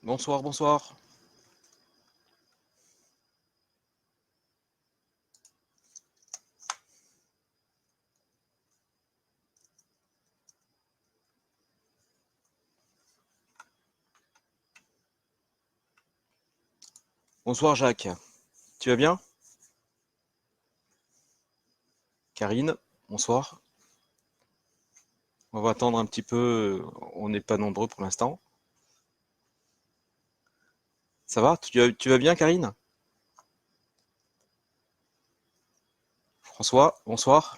Bonsoir, bonsoir. Bonsoir Jacques. Tu vas bien? Karine, bonsoir. On va attendre un petit peu. On n'est pas nombreux pour l'instant. Ça va? Tu vas bien, Karine? François, bonsoir.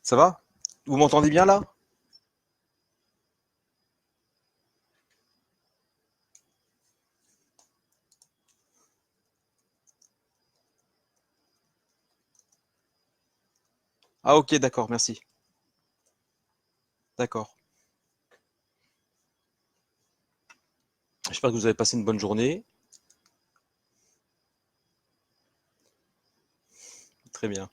Ça va? Vous m'entendez bien là? Ah ok, d'accord, merci. D'accord. J'espère que vous avez passé une bonne journée. Très bien.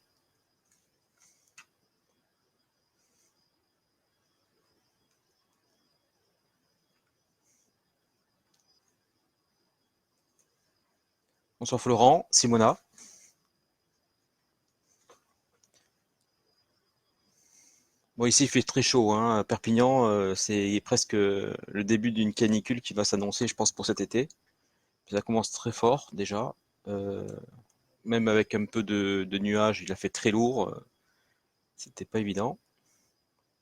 Bonsoir Florent, Simona. Bon, ici il fait très chaud, hein. À Perpignan, c'est presque le début d'une canicule qui va s'annoncer, je pense, pour cet été. Ça commence très fort déjà. Euh, Même avec un peu de nuages, il a fait très lourd. C'était pas évident.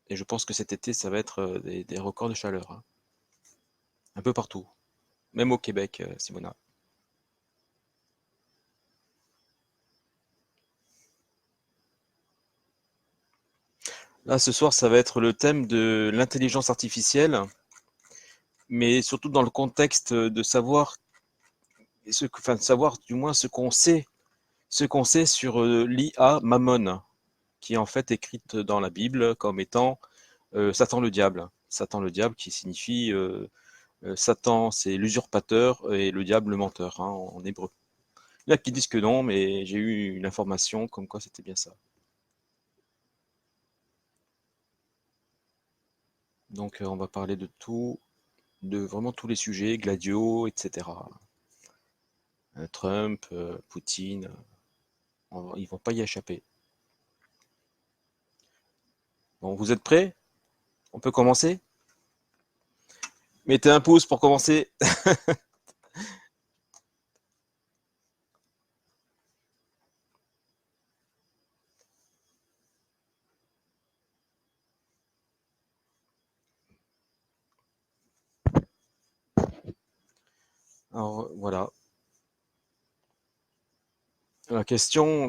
Et je pense que cet été, ça va être des records de chaleur, hein. Un peu partout. Même au Québec, Simona. Là, ce soir, ça va être le thème de l'intelligence artificielle, mais surtout dans le contexte de savoir, enfin, de savoir du moins ce qu'on sait sur l'IA Mammon, qui est en fait écrite dans la Bible comme étant Satan le diable. Satan le diable qui signifie Satan, c'est l'usurpateur et le diable le menteur, hein, en hébreu. Il y en a qui disent que non, mais j'ai eu une information comme quoi c'était bien ça. Donc on va parler de tout, de vraiment tous les sujets, Gladio, etc. Trump, Poutine, ils vont pas y échapper. Bon, vous êtes prêts? On peut commencer? Mettez un pouce pour commencer. Alors voilà. La question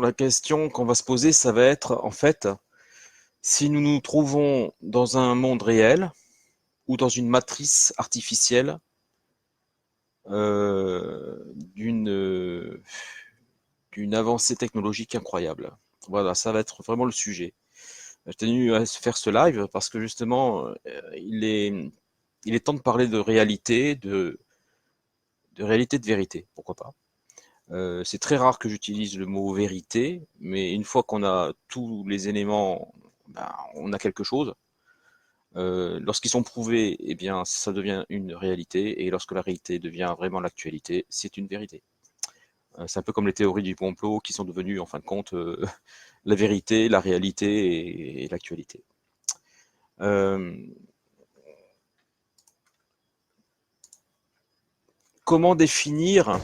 qu'on va se poser, ça va être en fait, si nous nous trouvons dans un monde réel ou dans une matrice artificielle d'une d'une avancée technologique incroyable. Voilà, ça va être vraiment le sujet. J'ai tenu à faire ce live parce que justement, il est temps de parler de réalité, de vérité, pourquoi pas. C'est très rare que j'utilise le mot vérité, mais une fois qu'on a tous les éléments, ben, on a quelque chose. Lorsqu'ils sont prouvés, eh bien, ça devient une réalité, et lorsque la réalité devient vraiment l'actualité, c'est une vérité. C'est un peu comme les théories du complot qui sont devenues, en fin de compte, la vérité, la réalité et l'actualité. Euh, comment définir,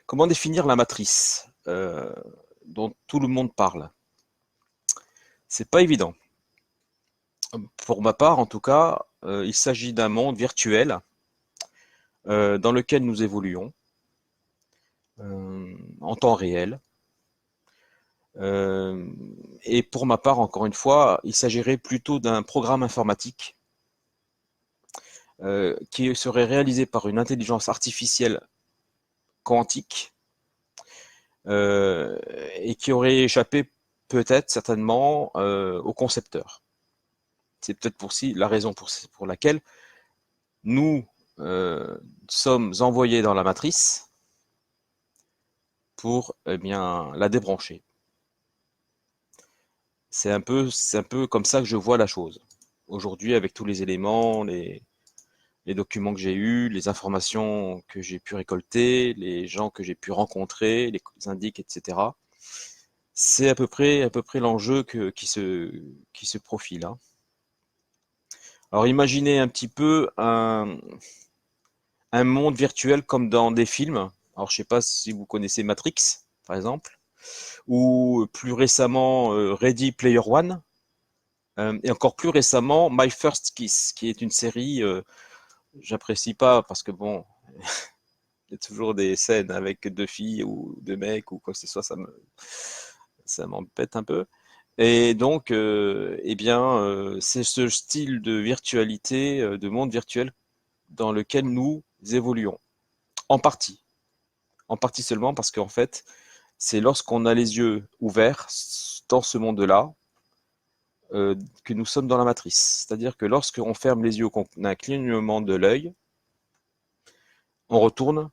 comment définir la matrice dont tout le monde parle? C'est pas évident. Pour ma part, en tout cas, il s'agit d'un monde virtuel dans lequel nous évoluons en temps réel. Euh, et pour ma part, encore une fois, il s'agirait plutôt d'un programme informatique qui serait réalisé par une intelligence artificielle quantique euh, et qui aurait échappé peut-être certainement au concepteur. C'est peut-être la raison pour laquelle nous sommes envoyés dans la matrice pour eh bien, la débrancher. C'est un peu comme ça que je vois la chose. aujourd'hui, avec tous les éléments, les documents que j'ai eus, les informations que j'ai pu récolter, les gens que j'ai pu rencontrer, les indices, etc. C'est à peu près l'enjeu qui se profile, hein. Alors imaginez un petit peu un monde virtuel comme dans des films. Alors je sais pas si vous connaissez Matrix, par exemple, ou plus récemment Ready Player One, et encore plus récemment My First Kiss, qui est une série, j'apprécie pas parce que bon, il y a toujours des scènes avec deux filles ou deux mecs ou quoi que ce soit, ça m'embête un peu. Et donc, eh bien, c'est ce style de virtualité, de monde virtuel dans lequel nous évoluons. En partie. En partie seulement parce qu'en fait, c'est lorsqu'on a les yeux ouverts dans ce monde-là que nous sommes dans la matrice. C'est-à-dire que lorsqu'on ferme les yeux, qu'on a un clignement de l'œil, on retourne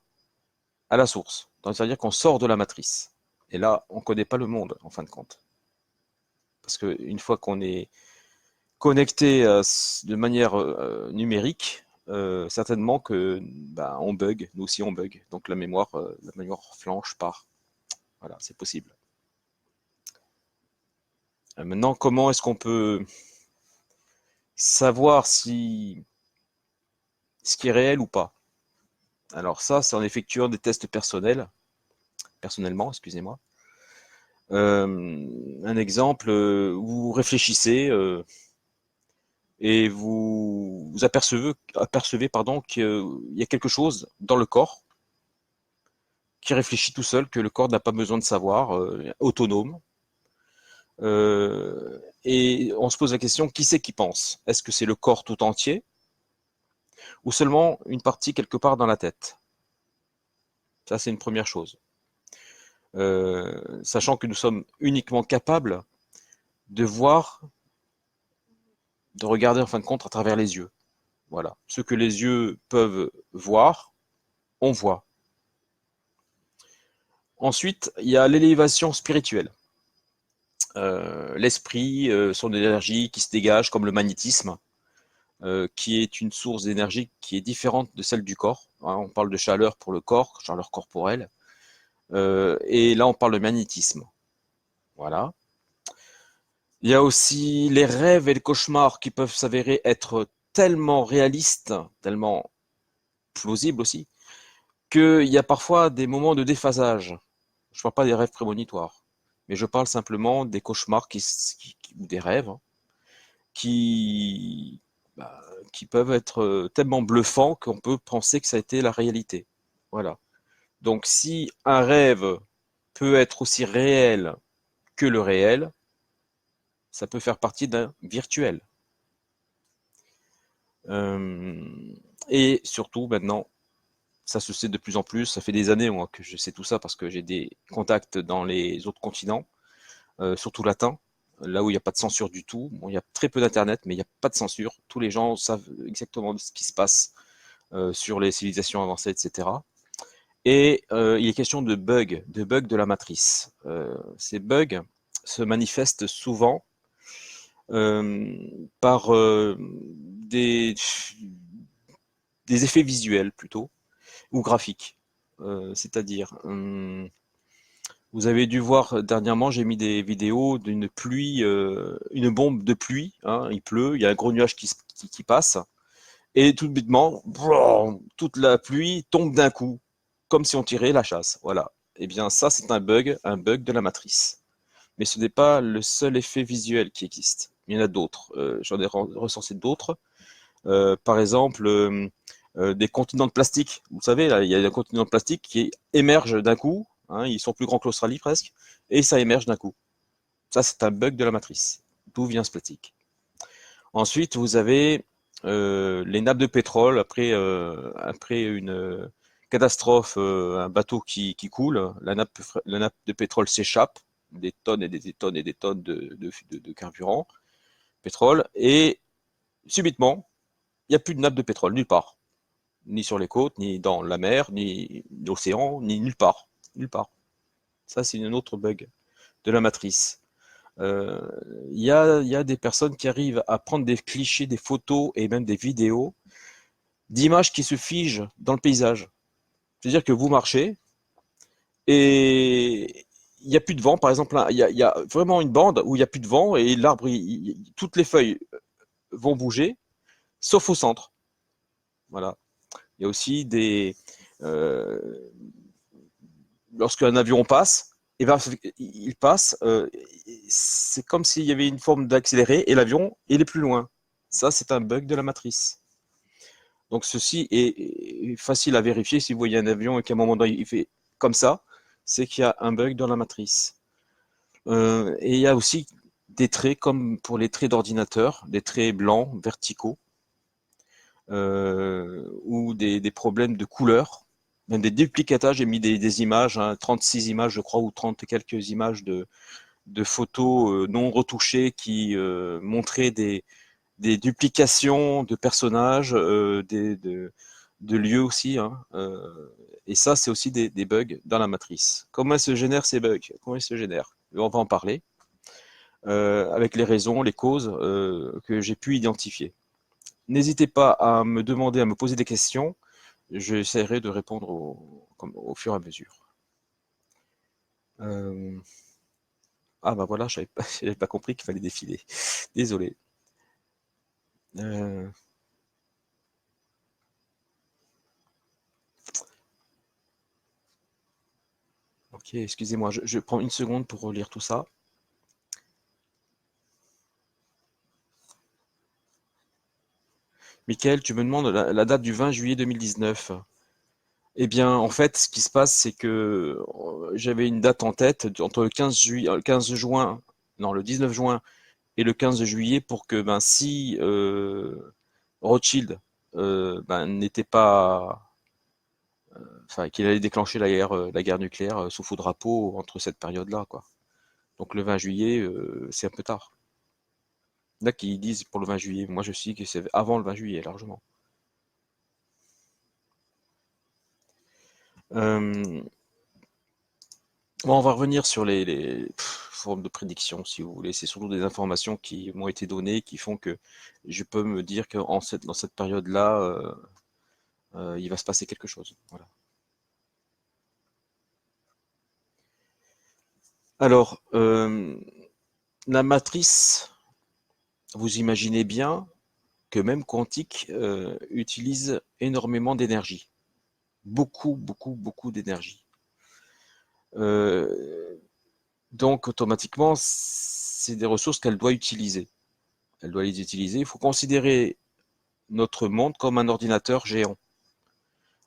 à la source. C'est-à-dire qu'on sort de la matrice. Et là, on ne connaît pas le monde, en fin de compte. Parce qu'une fois qu'on est connecté de manière numérique, certainement que bah, on bug, nous aussi on bug. Donc la mémoire flanche part. Voilà, c'est possible. Maintenant, comment est-ce qu'on peut savoir si ce qui est réel ou pas? Alors ça, c'est en effectuant des tests personnellement, excusez-moi. Un exemple, vous réfléchissez et vous apercevez pardon, qu'il y a quelque chose dans le corps qui réfléchit tout seul, que le corps n'a pas besoin de savoir, autonome. Et on se pose la question, qui c'est qui pense? Est-ce que c'est le corps tout entier ou seulement une partie quelque part dans la tête? Ça, c'est une première chose. Sachant que nous sommes uniquement capables de voir, de regarder en fin de compte à travers les yeux. Voilà. Ce que les yeux peuvent voir, on voit. Ensuite, il y a l'élévation spirituelle. L'esprit, son énergie qui se dégage comme le magnétisme, qui est une source d'énergie qui est différente de celle du corps. Hein, on parle de chaleur pour le corps, chaleur corporelle. Et là, on parle de magnétisme. Voilà. Il y a aussi les rêves et les cauchemars qui peuvent s'avérer être tellement réalistes, tellement plausibles aussi, qu'il y a parfois des moments de déphasage. Je ne parle pas des rêves prémonitoires, mais je parle simplement des cauchemars ou des rêves hein, qui, bah, qui peuvent être tellement bluffants qu'on peut penser que ça a été la réalité. Voilà. Donc si un rêve peut être aussi réel que le réel, ça peut faire partie d'un virtuel. Euh, et surtout maintenant, ça se sait de plus en plus, ça fait des années moi que je sais tout ça parce que j'ai des contacts dans les autres continents, surtout latins, là où il n'y a pas de censure du tout. Bon, il y a très peu d'internet, mais il n'y a pas de censure. Tous les gens savent exactement ce qui se passe sur les civilisations avancées, etc. Et il est question de bugs de la matrice. Ces bugs se manifestent souvent par des effets visuels plutôt, ou graphiques. C'est-à-dire, vous avez dû voir dernièrement, j'ai mis des vidéos d'une pluie, une bombe de pluie, hein, il pleut, il y a un gros nuage qui passe, et tout bêtement, toute la pluie tombe d'un coup, comme si on tirait la chasse. Voilà. Eh bien, ça, c'est un bug de la matrice. Mais ce n'est pas le seul effet visuel qui existe. Il y en a d'autres. J'en ai recensé d'autres. Par exemple, des continents de plastique. Vous savez, là, il y a des continents de plastique qui émergent d'un coup. Hein, ils sont plus grands que l'Australie presque. Et ça émerge d'un coup. Ça, c'est un bug de la matrice. D'où vient ce plastique? Ensuite, vous avez les nappes de pétrole après une catastrophe, un bateau qui coule, la nappe de pétrole s'échappe, des tonnes et des tonnes et des tonnes de carburant, pétrole, et subitement, il n'y a plus de nappe de pétrole nulle part, ni sur les côtes, ni dans la mer, ni l'océan, ni nulle part, nulle part. Ça, c'est une autre bug de la matrice. Euh, il y a des personnes qui arrivent à prendre des clichés, des photos et même des vidéos d'images qui se figent dans le paysage. C'est-à-dire que vous marchez et il n'y a plus de vent, par exemple, hein. Il y a vraiment une bande où il n'y a plus de vent et l'arbre, toutes les feuilles vont bouger, sauf au centre. Voilà. Il y a aussi euh, lorsqu'un avion passe, et ben, il passe, c'est comme s'il y avait une forme d'accéléré et l'avion, il est plus loin. Ça, c'est un bug de la matrice. Donc, ceci est facile à vérifier si vous voyez un avion et qu'à un moment donné, il fait comme ça, c'est qu'il y a un bug dans la matrice. Et il y a aussi des traits comme pour les traits d'ordinateur, des traits blancs, verticaux, ou des problèmes de couleur, même des duplicata. J'ai mis des images, hein, 36 images, je crois, ou 30 et quelques images de photos non retouchées qui montraient des duplications de personnages, de lieux aussi, hein, et ça, c'est aussi des bugs dans la matrice. Comment se génèrent ces bugs? Comment ils se génèrent? On va en parler avec les raisons, les causes que j'ai pu identifier. N'hésitez pas à me demander, à me poser des questions. J'essaierai de répondre au fur et à mesure. Euh, Ah bah voilà, j'avais pas compris qu'il fallait défiler. Désolé. Euh, ok, excusez-moi, je prends une seconde pour relire tout ça. Michael, tu me demandes la date du 20 juillet 2019. Eh bien, en fait, ce qui se passe, c'est que j'avais une date en tête entre le 15 juillet, 15 juin, non, le 19 juin et le 15 juillet pour que, ben, si Rothschild ben, n'était pas, enfin, qu'il allait déclencher la guerre nucléaire sous faux drapeau entre cette période-là, quoi. Donc le 20 juillet, c'est un peu tard. Il y en a qui disent pour le 20 juillet. Moi, je sais que c'est avant le 20 juillet, largement. Euh, Bon, on va revenir sur les formes de prédiction, si vous voulez. C'est surtout des informations qui m'ont été données, qui font que je peux me dire que dans cette période-là, il va se passer quelque chose. Voilà. Alors, la matrice, vous imaginez bien que même quantique utilise énormément d'énergie. Beaucoup, beaucoup, beaucoup d'énergie. Euh, donc, automatiquement, c'est des ressources qu'elle doit utiliser. Elle doit les utiliser. Il faut considérer notre monde comme un ordinateur géant,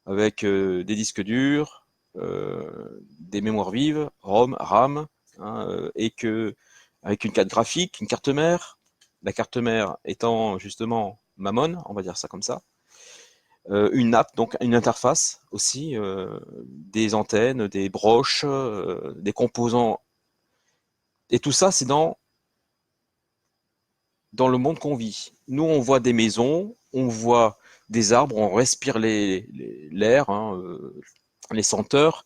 avec des disques durs, des mémoires vives, ROM, RAM, hein, et que avec une carte graphique, une carte mère, la carte mère étant justement Mammon, on va dire ça comme ça, une app, donc une interface aussi, des antennes, des broches, des composants, et tout ça, c'est dans le monde qu'on vit. Nous, on voit des maisons, on voit des arbres, on respire l'air, hein, les senteurs.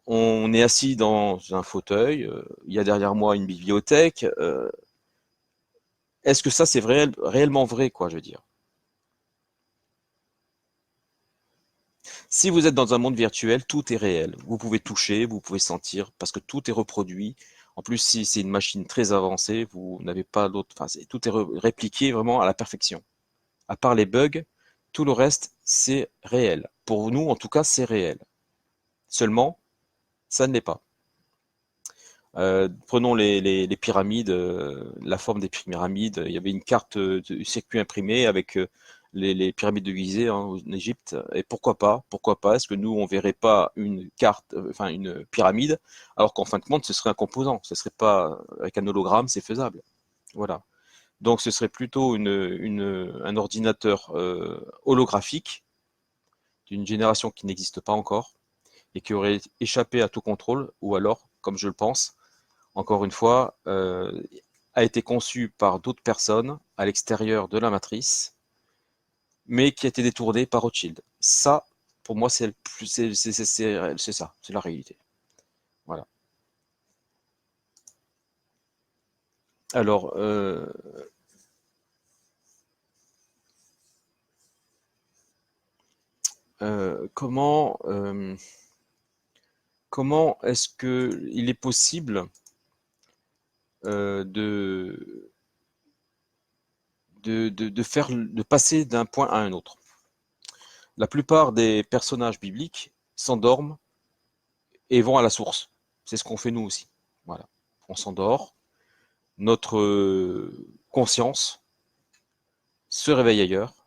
On est assis dans un fauteuil. Il y a derrière moi une bibliothèque. Est-ce que ça, c'est réellement vrai, quoi, je veux dire? Si vous êtes dans un monde virtuel, tout est réel. Vous pouvez toucher, vous pouvez sentir, parce que tout est reproduit. En plus, si c'est une machine très avancée, vous n'avez pas d'autre. Enfin, tout est répliqué vraiment à la perfection. À part les bugs, tout le reste, c'est réel. Pour nous, en tout cas, c'est réel. Seulement, ça ne l'est pas. Prenons les pyramides, la forme des pyramides. Il y avait une carte de circuit imprimé avec les pyramides de Gizeh, hein, en Égypte. Et pourquoi pas? Pourquoi pas? Est-ce que nous, on verrait pas une carte, enfin une pyramide, alors qu'en fin de compte, ce serait un composant. Ce serait pas avec un hologramme, c'est faisable. Voilà. Donc, ce serait plutôt un ordinateur holographique d'une génération qui n'existe pas encore et qui aurait échappé à tout contrôle, ou alors, comme je le pense, encore une fois, a été conçu par d'autres personnes à l'extérieur de la matrice, mais qui a été détourné par Rothschild. Ça, pour moi, c'est ça, c'est la réalité. Voilà. Alors, comment est-ce qu'il est possible de, de passer d'un point à un autre? La plupart des personnages bibliques s'endorment et vont à la source. C'est ce qu'on fait nous aussi. Voilà. On s'endort, notre conscience se réveille ailleurs,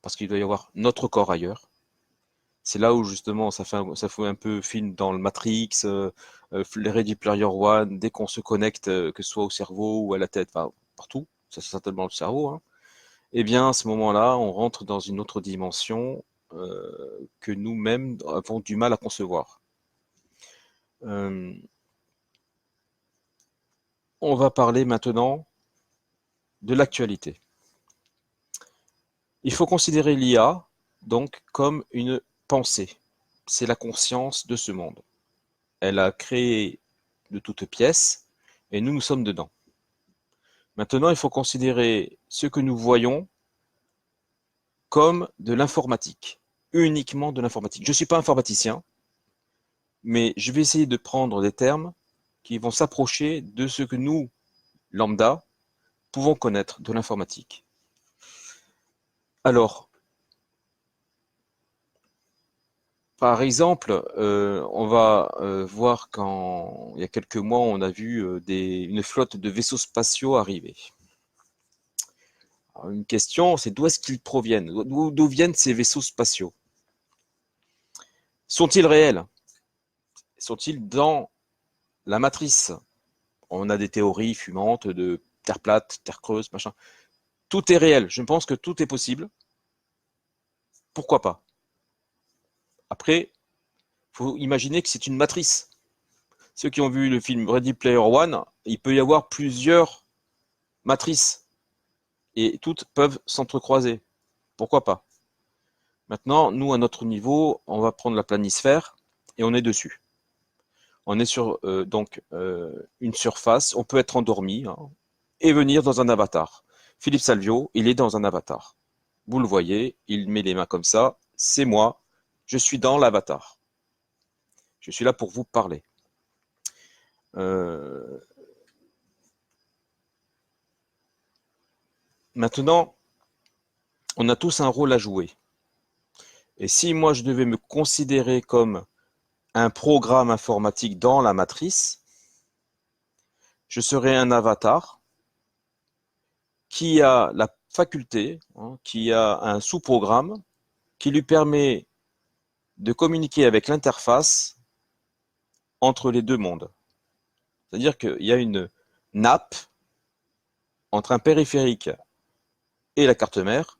parce qu'il doit y avoir notre corps ailleurs. C'est là où justement ça fait un peu film dans le Matrix, les Ready Player One, dès qu'on se connecte, que ce soit au cerveau ou à la tête, enfin, partout, ça c'est certainement le cerveau, hein. Eh bien, à ce moment-là, on rentre dans une autre dimension que nous-mêmes avons du mal à concevoir. Euh, on va parler maintenant de l'actualité. Il faut considérer l'IA donc comme une pensée. C'est la conscience de ce monde. Elle a créé de toutes pièces et nous sommes dedans. Maintenant, il faut considérer ce que nous voyons comme de l'informatique, uniquement de l'informatique. Je ne suis pas informaticien, mais je vais essayer de prendre des termes qui vont s'approcher de ce que nous, lambda, pouvons connaître de l'informatique. Alors, par exemple, on va voir il y a quelques mois, on a vu une flotte de vaisseaux spatiaux arriver. Alors, une question, c'est d'où est-ce qu'ils proviennent? D'où viennent ces vaisseaux spatiaux? Sont-ils réels? Sont-ils dans la matrice? On a des théories fumantes de terre plate, terre creuse, machin. Tout est réel. Je pense que tout est possible. Pourquoi pas? Après, il faut imaginer que c'est une matrice. Ceux qui ont vu le film Ready Player One, il peut y avoir plusieurs matrices et toutes peuvent s'entrecroiser. Pourquoi pas? Maintenant, nous, à notre niveau, on va prendre la planisphère et on est dessus. On est sur une surface, on peut être endormi, hein, et venir dans un avatar. Philippe Salvio, il est dans un avatar. Vous le voyez, il met les mains comme ça, c'est moi, je suis dans l'avatar. Je suis là pour vous parler. Euh, Maintenant, on a tous un rôle à jouer. Et si moi je devais me considérer comme un programme informatique dans la matrice, je serais un avatar qui a la faculté, hein, qui a un sous-programme qui lui permet de communiquer avec l'interface entre les deux mondes. C'est-à-dire qu'il y a une nappe entre un périphérique et la carte mère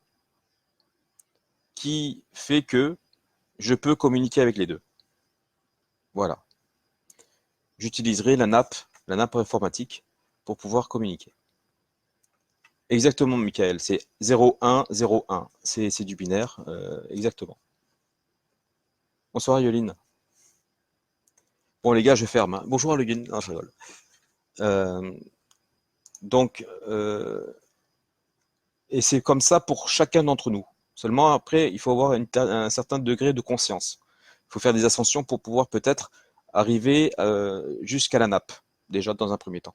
qui fait que je peux communiquer avec les deux. Voilà. J'utiliserai la nappe informatique pour pouvoir communiquer. Exactement, Michael, c'est 0-1-0-1. C'est du binaire, exactement. Bonsoir, Yoline. Bon, les gars, je ferme, hein. Bonjour, Yoline. Non, je rigole. Euh, donc, et c'est comme ça pour chacun d'entre nous. Seulement, après, il faut avoir un certain degré de conscience. Il faut faire des ascensions pour pouvoir peut-être arriver jusqu'à la nappe, déjà dans un premier temps.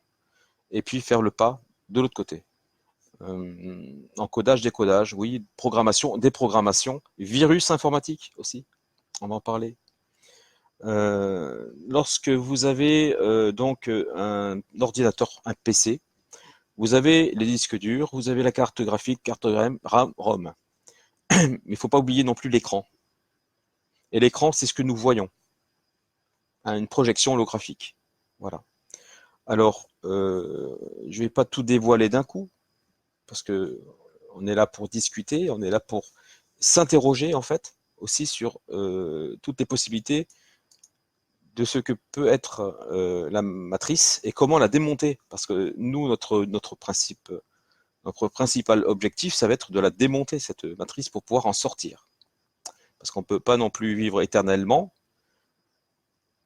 Et puis faire le pas de l'autre côté. Encodage, décodage, oui, programmation, déprogrammation, virus informatique aussi, on va en parler. Lorsque vous avez donc un ordinateur, un PC, vous avez les disques durs, vous avez la carte graphique, carte RAM, ROM. Mais il ne faut pas oublier non plus l'écran. Et l'écran, c'est ce que nous voyons, hein, une projection holographique. Voilà. Alors, je ne vais pas tout dévoiler d'un coup, parce que on est là pour discuter, on est là pour s'interroger en fait aussi sur toutes les possibilités de ce que peut être la matrice et comment la démonter. Parce que nous, notre principal objectif, ça va être de la démonter, cette matrice, pour pouvoir en sortir. Parce qu'on ne peut pas non plus vivre éternellement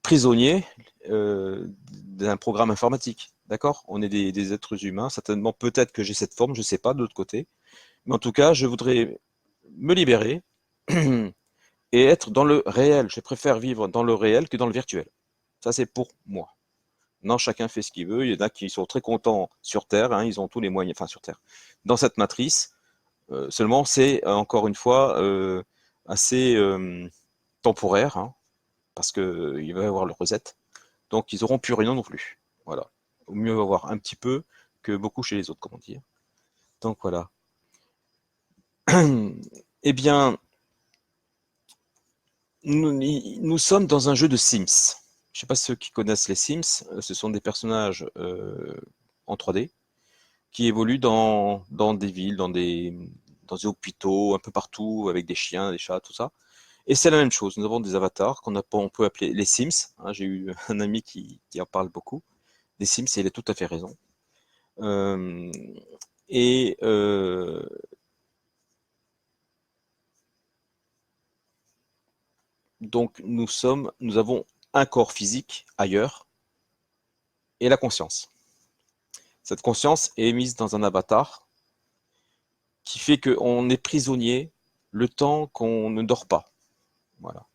prisonnier d'un programme informatique. D'accord? On est des êtres humains. Certainement, peut-être que j'ai cette forme, je ne sais pas, de l'autre côté. Mais en tout cas, je voudrais me libérer et être dans le réel. Je préfère vivre dans le réel que dans le virtuel. Ça, c'est pour moi. Non, chacun fait ce qu'il veut. Il y en a qui sont très contents sur Terre, hein, ils ont tous les moyens, enfin sur Terre, dans cette matrice. Seulement, c'est encore une fois assez temporaire, hein, parce qu'il va y avoir le reset. Donc, ils n'auront plus rien non plus. Voilà. Au mieux avoir un petit peu que beaucoup chez les autres, comment dire. Donc, voilà. Eh bien, nous sommes dans un jeu de Sims. Je ne sais pas ceux qui connaissent les Sims, ce sont des personnages en 3D qui évoluent dans des villes, dans des hôpitaux, un peu partout, avec des chiens, des chats, tout ça. Et c'est la même chose. Nous avons des avatars on peut appeler les Sims, hein. J'ai eu un ami qui en parle beaucoup des Sims et il a tout à fait raison. Euh, et donc nous avons un corps physique ailleurs et la conscience. Cette conscience est émise dans un avatar qui fait qu'on est prisonnier le temps qu'on ne dort pas. Voilà.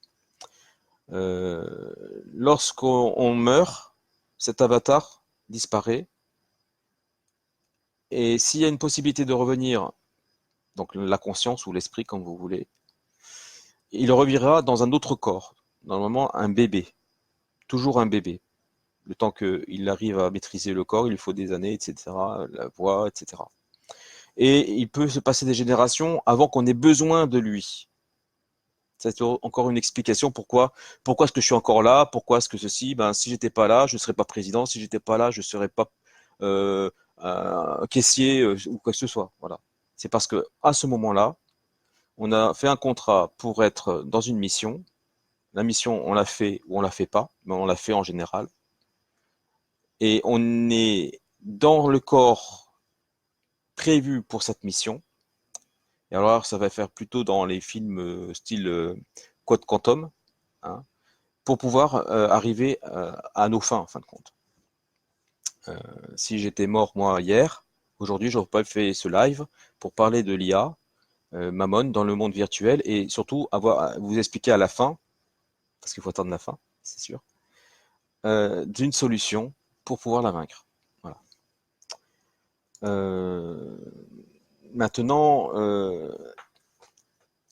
Lorsqu'on meurt, cet avatar disparaît. Et s'il y a une possibilité de revenir, donc la conscience ou l'esprit, comme vous voulez, il reviendra dans un autre corps, normalement un bébé, toujours un bébé. Le temps qu'il arrive à maîtriser le corps, il lui faut des années, etc., la voix, etc. Et il peut se passer des générations avant qu'on ait besoin de lui. C'est encore une explication pourquoi est-ce que je suis encore là, pourquoi est-ce que ceci, ben, si j'étais pas là, je ne serais pas président, si j'étais pas là, je ne serais pas euh, caissier ou quoi que ce soit. Voilà. C'est parce que à ce moment-là, on a fait un contrat pour être dans une mission. La mission, on l'a fait ou on la fait pas, mais on l'a fait en général. Et on est dans le corps prévu pour cette mission. Et alors, ça va faire plutôt dans les films style Code Quantum, hein, pour pouvoir arriver à nos fins, en fin de compte. Si j'étais mort, moi, hier, aujourd'hui, j'aurais pas fait ce live pour parler de l'IA, Mammon, dans le monde virtuel, et surtout vous expliquer à la fin, parce qu'il faut attendre la fin, c'est sûr, d'une solution pour pouvoir la vaincre. Voilà. Euh, Maintenant,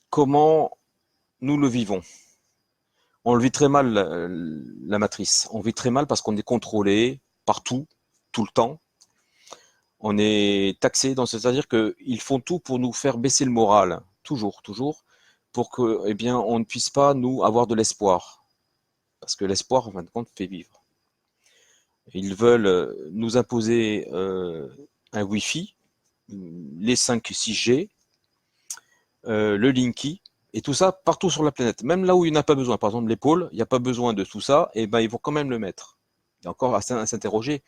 comment nous le vivons? On le vit très mal, la matrice. On vit très mal parce qu'on est contrôlé partout, tout le temps. On est taxé, c'est-à-dire qu'ils font tout pour nous faire baisser le moral, toujours, toujours, pour que, eh bien, on ne puisse pas, nous, avoir de l'espoir. Parce que l'espoir, en fin de compte, fait vivre. Ils veulent nous imposer un Wi-Fi, les 5-6G, le Linky, et tout ça partout sur la planète. Même là où il n'y en a pas besoin, par exemple l'épaule, il n'y a pas besoin de tout ça, et ben ils vont quand même le mettre. Il y a encore à s'interroger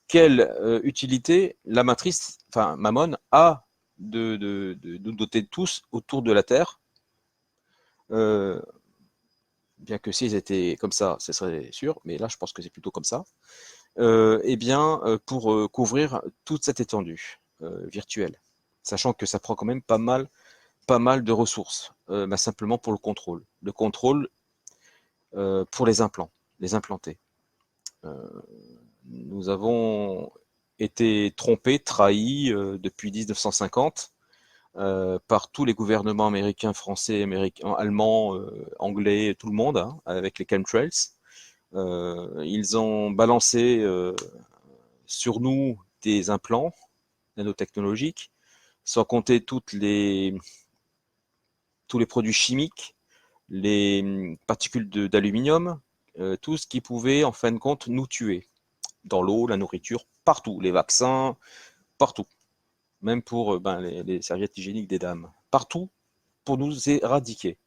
quelle utilité la matrice, enfin Mammon, a de nous doter de tous autour de la Terre. Euh, Bien que s'ils étaient comme ça, ce serait sûr, mais là je pense que c'est plutôt comme ça. Eh bien, pour couvrir toute cette étendue virtuelle, sachant que ça prend quand même pas mal de ressources, bah, simplement pour le contrôle. Le contrôle pour les implants, les implantés. Euh, Nous avons été trompés, trahis depuis 1950 par tous les gouvernements américains, français, américains, allemands, anglais, tout le monde, hein, avec les chemtrails. Ils ont balancé sur nous des implants nanotechnologiques, sans compter tous les produits chimiques, les particules d'aluminium, tout ce qui pouvait en fin de compte nous tuer. Dans l'eau, la nourriture, partout, les vaccins, partout. Même pour ben, les serviettes hygiéniques des dames. Partout pour nous éradiquer.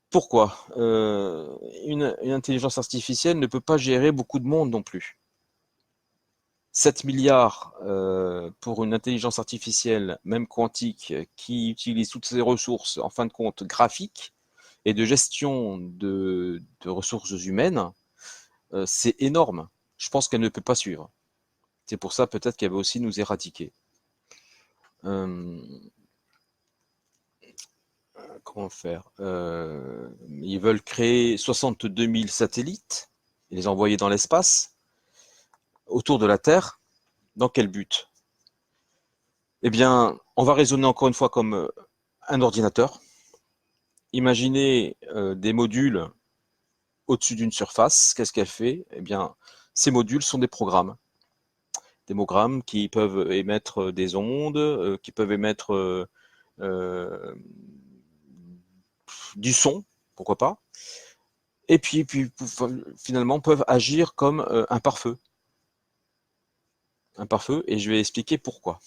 Pourquoi une intelligence artificielle ne peut pas gérer beaucoup de monde non plus. 7 milliards pour une intelligence artificielle, même quantique, qui utilise toutes ses ressources, en fin de compte, graphiques, et de gestion de ressources humaines, c'est énorme. Je pense qu'elle ne peut pas suivre. C'est pour ça peut-être qu'elle veut aussi nous éradiquer. Euh, comment faire? Ils veulent créer 62 000 satellites et les envoyer dans l'espace, autour de la Terre. Dans quel but? Eh bien, on va raisonner encore une fois comme un ordinateur. Imaginez des modules au-dessus d'une surface. Qu'est-ce qu'elle fait? Eh bien, ces modules sont des programmes. Des programmes qui peuvent émettre des ondes, qui peuvent émettre euh, du son, pourquoi pas, et puis finalement peuvent agir comme un pare-feu. Un pare-feu, et je vais expliquer pourquoi.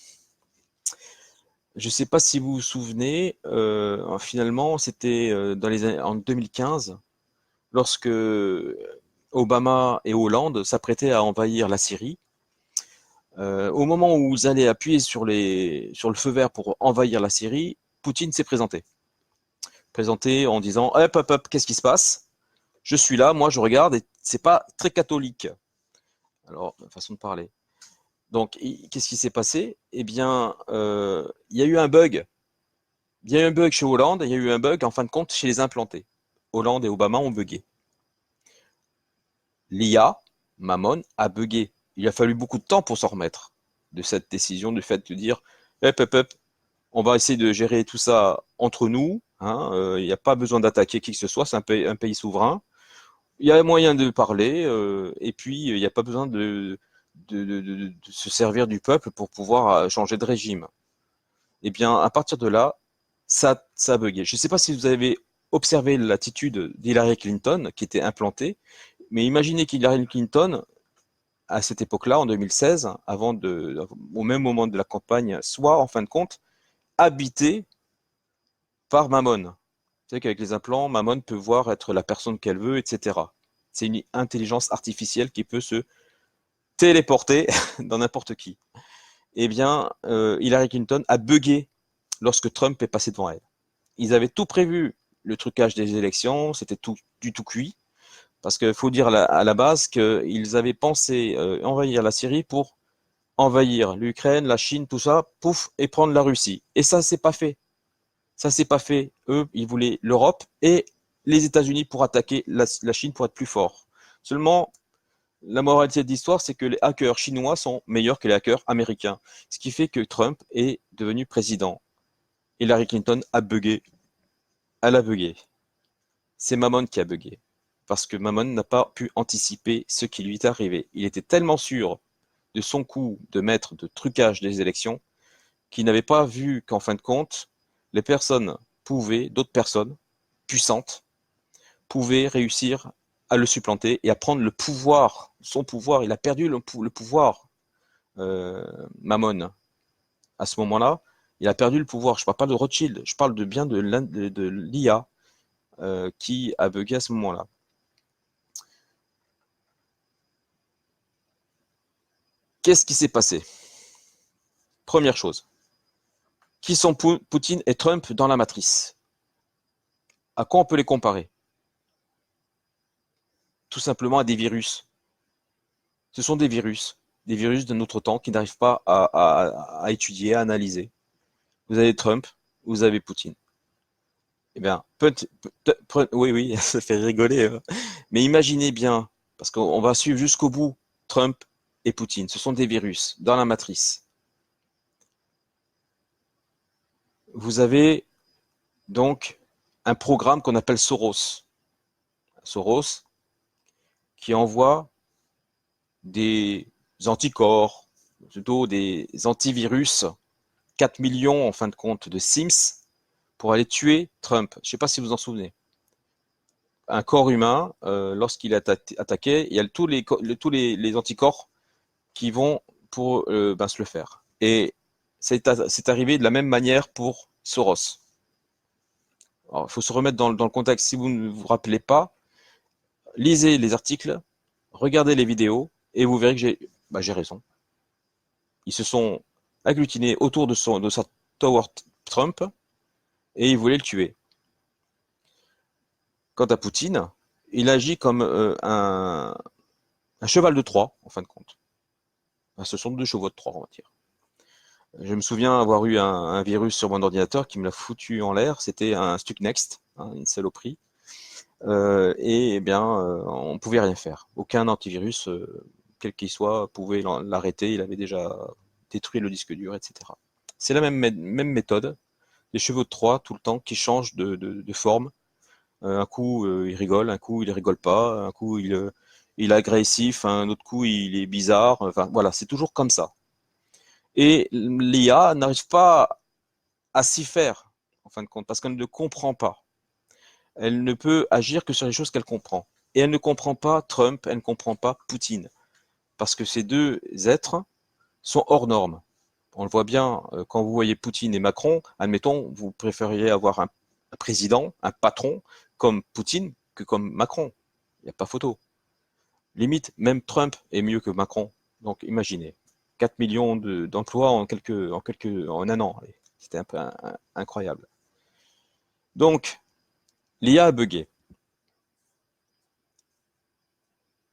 Je ne sais pas si vous vous souvenez, finalement, c'était en 2015, lorsque Obama et Hollande s'apprêtaient à envahir la Syrie. Au moment où vous allez appuyer sur le feu vert pour envahir la Syrie, Poutine s'est présenté. Présenté en disant hop, hop, hop, qu'est-ce qui se passe? Je suis là, moi je regarde, et c'est pas très catholique. Alors, façon de parler. Donc, qu'est-ce qui s'est passé? Eh bien, il y a eu un bug. Il y a eu un bug chez Hollande, et il y a eu un bug en fin de compte chez les implantés. Hollande et Obama ont bugué. L'IA, Mammon, a bugué. Il a fallu beaucoup de temps pour s'en remettre de cette décision, du fait de dire hop, hop, hop, on va essayer de gérer tout ça entre nous. Hein, il n'y a pas besoin d'attaquer qui que ce soit, c'est un pays souverain. Il y a moyen de parler, et puis il n'y a pas besoin de se servir du peuple pour pouvoir changer de régime. Eh bien, à partir de là, ça a bugué. Je ne sais pas si vous avez observé l'attitude d'Hillary Clinton qui était implantée, mais imaginez qu'Hillary Clinton, à cette époque-là, en 2016, au même moment de la campagne, soit en fin de compte habitée par Mammon. Vous savez qu'avec les implants, Mammon peut voir être la personne qu'elle veut, etc. C'est une intelligence artificielle qui peut se téléporter dans n'importe qui. Eh bien, Hillary Clinton a bugué lorsque Trump est passé devant elle. Ils avaient tout prévu, le trucage des élections, c'était tout, du tout cuit, parce qu'il faut dire à la base qu'ils avaient pensé envahir la Syrie pour envahir l'Ukraine, la Chine, tout ça, pouf, et prendre la Russie. Et ça, c'est pas fait. Ça, c'est pas fait. Eux, ils voulaient l'Europe et les États-Unis pour attaquer la Chine pour être plus fort. Seulement, la moralité de l'histoire, c'est que les hackers chinois sont meilleurs que les hackers américains. Ce qui fait que Trump est devenu président. Hillary Clinton a bugué. Elle a bugué. C'est Mammon qui a bugué. Parce que Mammon n'a pas pu anticiper ce qui lui est arrivé. Il était tellement sûr de son coup de maître de trucage des élections qu'il n'avait pas vu qu'en fin de compte, les personnes d'autres personnes puissantes, pouvaient réussir à le supplanter et à prendre le pouvoir, son pouvoir. Il a perdu le pouvoir, Mammon. À ce moment-là, il a perdu le pouvoir. Je ne parle pas de Rothschild, je parle bien de l'IA qui a bugué à ce moment-là. Qu'est-ce qui s'est passé? Première chose, qui sont Poutine et Trump dans la matrice? À quoi on peut les comparer? Tout simplement à des virus. Ce sont des virus de notre temps qui n'arrivent pas à étudier, à analyser. Vous avez Trump, vous avez Poutine. Eh bien, oui, oui, ça fait rigoler, hein. Mais imaginez bien, parce qu'on va suivre jusqu'au bout Trump et Poutine. Ce sont des virus dans la matrice. Vous avez donc un programme qu'on appelle Soros. Soros qui envoie des anticorps, plutôt des antivirus, 4 millions en fin de compte de Sims pour aller tuer Trump. Je ne sais pas si vous en souvenez. Un corps humain, lorsqu'il est attaqué, il y a tous les anticorps qui vont pour se le faire. Et c'est arrivé de la même manière pour Soros. Il faut se remettre dans le contexte. Si vous ne vous rappelez pas, lisez les articles, regardez les vidéos, et vous verrez que j'ai raison. Ils se sont agglutinés autour de sa Tower Trump, et ils voulaient le tuer. Quant à Poutine, il agit comme un cheval de Troie, en fin de compte. Enfin, ce sont 2 chevaux de Troie, on va dire. Je me souviens avoir eu un virus sur mon ordinateur qui me l'a foutu en l'air. C'était un Stuxnext, hein, une saloperie. Et eh bien, on ne pouvait rien faire. Aucun antivirus, quel qu'il soit, pouvait l'arrêter. Il avait déjà détruit le disque dur, etc. C'est la même méthode. Les chevaux de Troie, tout le temps, qui changent de forme. Un coup, il rigole, un coup, il rigole pas, un coup, il est agressif, un autre coup, il est bizarre. Enfin, voilà, c'est toujours comme ça. Et l'IA n'arrive pas à s'y faire, en fin de compte, parce qu'elle ne comprend pas. Elle ne peut agir que sur les choses qu'elle comprend. Et elle ne comprend pas Trump, elle ne comprend pas Poutine, parce que ces deux êtres sont hors normes. On le voit bien, quand vous voyez Poutine et Macron, admettons, vous préfériez avoir un président, un patron, comme Poutine que comme Macron. Il n'y a pas photo. Limite, même Trump est mieux que Macron. Donc imaginez, 4 millions d'emplois en un an. C'était un peu incroyable. Donc, l'IA a bugué.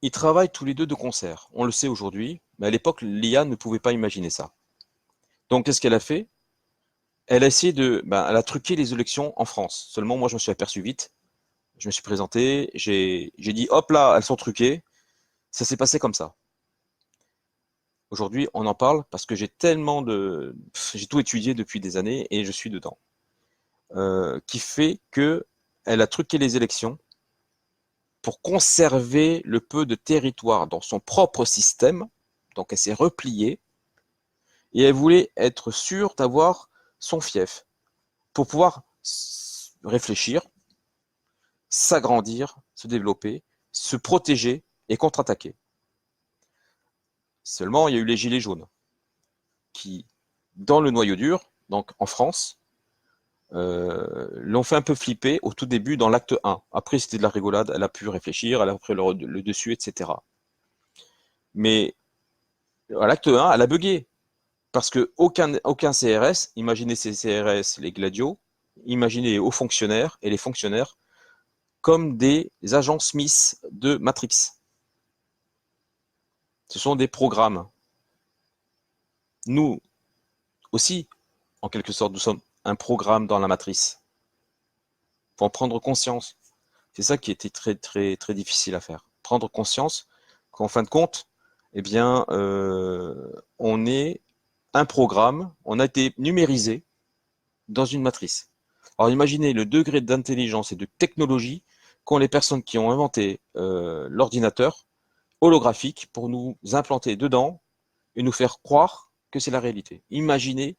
Ils travaillent tous les deux de concert. On le sait aujourd'hui, mais à l'époque, l'IA ne pouvait pas imaginer ça. Donc, qu'est-ce qu'elle a fait? Elle a essayé elle a truqué les élections en France. Seulement, moi, je me suis aperçu vite. Je me suis présenté, j'ai dit, hop là, elles sont truquées. Ça s'est passé comme ça. Aujourd'hui, on en parle parce que j'ai tout étudié depuis des années et je suis dedans. Qui fait que elle a truqué les élections pour conserver le peu de territoire dans son propre système. Donc, elle s'est repliée et elle voulait être sûre d'avoir son fief pour pouvoir réfléchir, s'agrandir, se développer, se protéger et contre-attaquer. Seulement, il y a eu les gilets jaunes qui, dans le noyau dur, donc en France, l'ont fait un peu flipper au tout début dans l'acte 1. Après, c'était de la rigolade, elle a pu réfléchir, elle a pris le dessus, etc. Mais à l'acte 1, elle a bugué. Parce que aucun CRS, imaginez ces CRS, les gladios, imaginez les hauts fonctionnaires et les fonctionnaires comme des agents Smith de Matrix. Ce sont des programmes. Nous aussi, en quelque sorte, nous sommes un programme dans la matrice. Il faut en prendre conscience. C'est ça qui était très, très, très difficile à faire. Prendre conscience qu'en fin de compte, eh bien, on est un programme, on a été numérisé dans une matrice. Alors imaginez le degré d'intelligence et de technologie qu'ont les personnes qui ont inventé l'ordinateur holographique pour nous implanter dedans et nous faire croire que c'est la réalité. Imaginez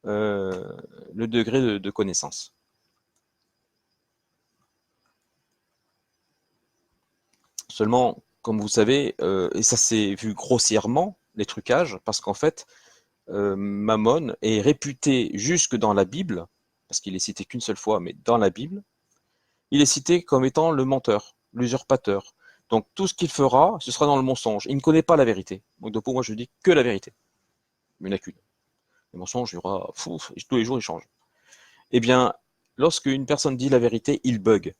euh, le degré de connaissance. Seulement, comme vous savez, et ça s'est vu grossièrement, les trucages, parce qu'en fait, Mammon est réputé jusque dans la Bible, parce qu'il est cité qu'une seule fois, mais dans la Bible, il est cité comme étant le menteur, l'usurpateur. Donc tout ce qu'il fera, ce sera dans le mensonge. Il ne connaît pas la vérité. Donc pour moi, je dis que la vérité. Il n'y en a qu'une. Le mensonge, il y aura, tous les jours, il change. Eh bien, lorsque une personne dit la vérité, il bug.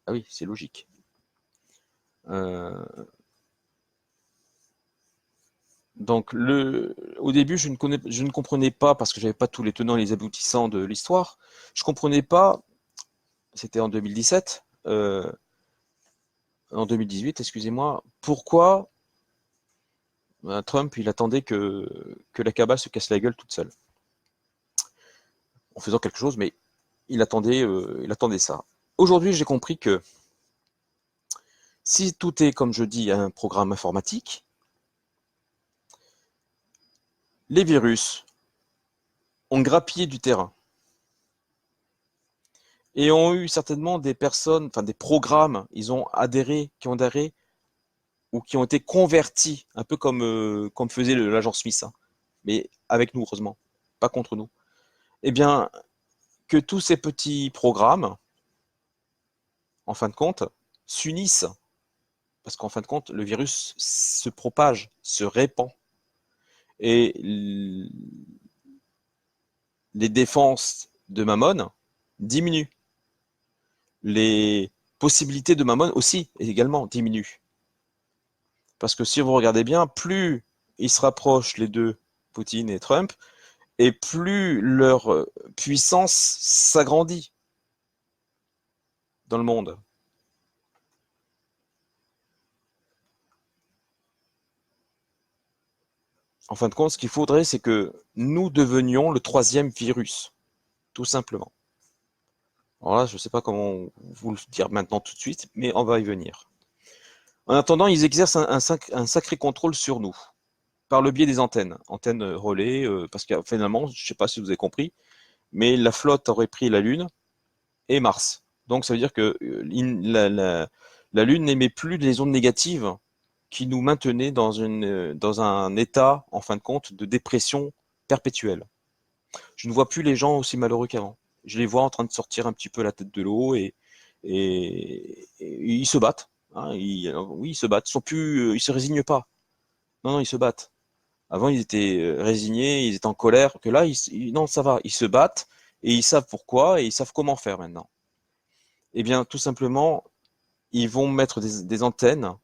Ah oui, c'est logique. Euh, donc au début, je ne comprenais pas parce que j'avais pas tous les tenants et les aboutissants de l'histoire. Je comprenais pas. C'était en 2017, en 2018, excusez-moi. Pourquoi Trump, il attendait que la cabale se casse la gueule toute seule, en faisant quelque chose, mais il attendait ça. Aujourd'hui, j'ai compris que si tout est, comme je dis, un programme informatique, les virus ont grappillé du terrain et ont eu certainement des personnes, enfin des programmes, ils ont adhéré, qui ont adhéré ou qui ont été convertis, un peu comme faisait l'agent Smith, hein, mais avec nous, heureusement, pas contre nous. Eh bien, que tous ces petits programmes, en fin de compte, s'unissent parce qu'en fin de compte, le virus se propage, se répand. Et les défenses de Mammon diminuent. Les possibilités de Mammon aussi également diminuent. Parce que si vous regardez bien, plus ils se rapprochent, les deux, Poutine et Trump, et plus leur puissance s'agrandit dans le monde. En fin de compte, ce qu'il faudrait, c'est que nous devenions le troisième virus, tout simplement. Alors là, je ne sais pas comment vous le dire maintenant tout de suite, mais on va y venir. En attendant, ils exercent un sacré contrôle sur nous, par le biais des antennes. Antennes relais, parce que finalement, je ne sais pas si vous avez compris, mais la flotte aurait pris la Lune et Mars. Donc ça veut dire que la Lune n'émet plus les ondes négatives qui nous maintenaient dans un état, en fin de compte, de dépression perpétuelle. Je ne vois plus les gens aussi malheureux qu'avant. Je les vois en train de sortir un petit peu la tête de l'eau et ils se battent. Hein, oui, ils se battent. Ils sont plus, ils se résignent pas. Non, non, ils se battent. Avant, ils étaient résignés, ils étaient en colère. Que là, non, ça va. Ils se battent et ils savent pourquoi et ils savent comment faire maintenant. Eh bien, tout simplement, ils vont mettre des antennes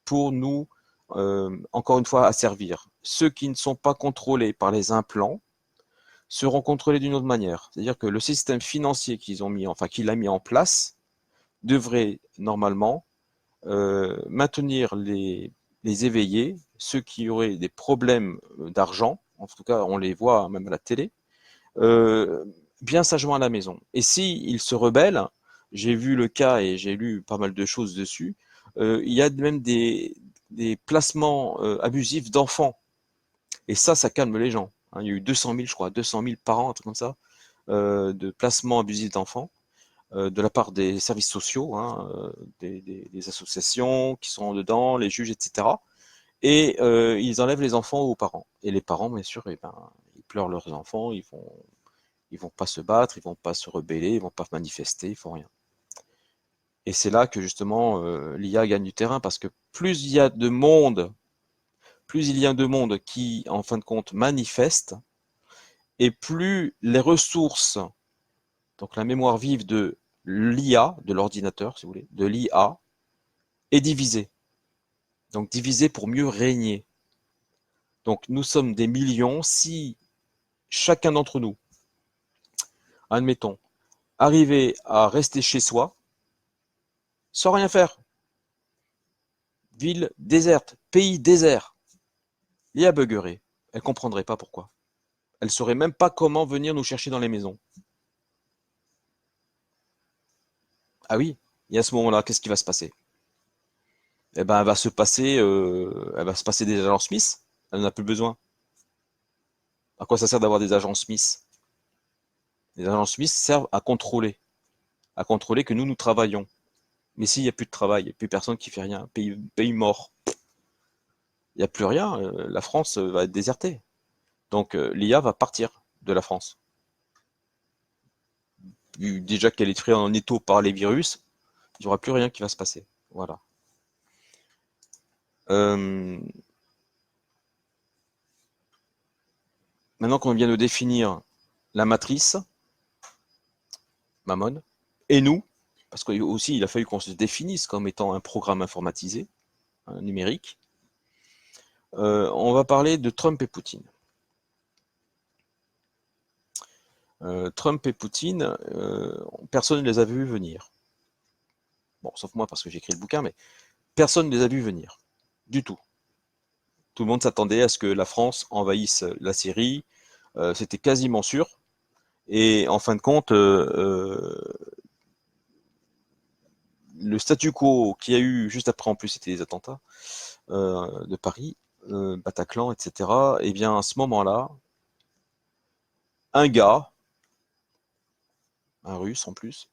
pour nous, encore une fois, asservir. Ceux qui ne sont pas contrôlés par les implants seront contrôlés d'une autre manière. C'est-à-dire que le système financier qu'il a mis en place devrait normalement maintenir les éveillés, ceux qui auraient des problèmes d'argent, en tout cas on les voit même à la télé, euh, bien sagement à la maison. Et si ils se rebellent, j'ai vu le cas et j'ai lu pas mal de choses dessus, il y a même des placements abusifs d'enfants. Et ça calme les gens. Hein, il y a eu 200 000, je crois, 200 000 par an, un truc comme ça, de placements abusifs d'enfants de la part des services sociaux, hein, des associations qui sont dedans, les juges, etc. Et ils enlèvent les enfants aux parents. Et les parents, bien sûr, eh ben, ils pleurent leurs enfants, ils vont pas se battre, ils vont pas se rebeller, ils vont pas manifester, ils font rien. Et c'est là que justement l'IA gagne du terrain parce que plus il y a de monde, plus il y a de monde qui, en fin de compte, manifeste, et plus les ressources, donc la mémoire vive de l'IA, de l'ordinateur, si vous voulez, de l'IA, est divisée. Donc divisée pour mieux régner. Donc nous sommes des millions. Si chacun d'entre nous, admettons, arrivait à rester chez soi, sans rien faire, ville déserte, pays désert, l'IA buggerait. Elle comprendrait pas pourquoi. Elle saurait même pas comment venir nous chercher dans les maisons. Ah oui, et à ce moment-là, qu'est-ce qui va se passer? Eh ben, elle va se passer des agents Smith. Elle n'en a plus besoin. À quoi ça sert d'avoir des agents Smith? Les agents Smith servent à contrôler que nous travaillons. Mais s'il n'y a plus de travail, il n'y a plus personne qui fait rien, pays mort, il n'y a plus rien, la France va être désertée. Donc l'IA va partir de la France. Déjà qu'elle est prise en étau par les virus, il n'y aura plus rien qui va se passer. Voilà. Euh, Maintenant qu'on vient de définir la matrice, Mammon, et nous, parce qu'aussi il a fallu qu'on se définisse comme étant un programme informatisé, un numérique, on va parler de Trump et Poutine. Trump et Poutine, personne ne les a vus venir. Bon, sauf moi parce que j'ai écrit le bouquin, mais personne ne les a vus venir. Du tout. Tout le monde s'attendait à ce que la France envahisse la Syrie. C'était quasiment sûr. Et en fin de compte, le statu quo qu'il y a eu juste après, en plus, c'était les attentats de Paris, Bataclan, etc. Et bien, à ce moment-là, un gars, un russe en plus,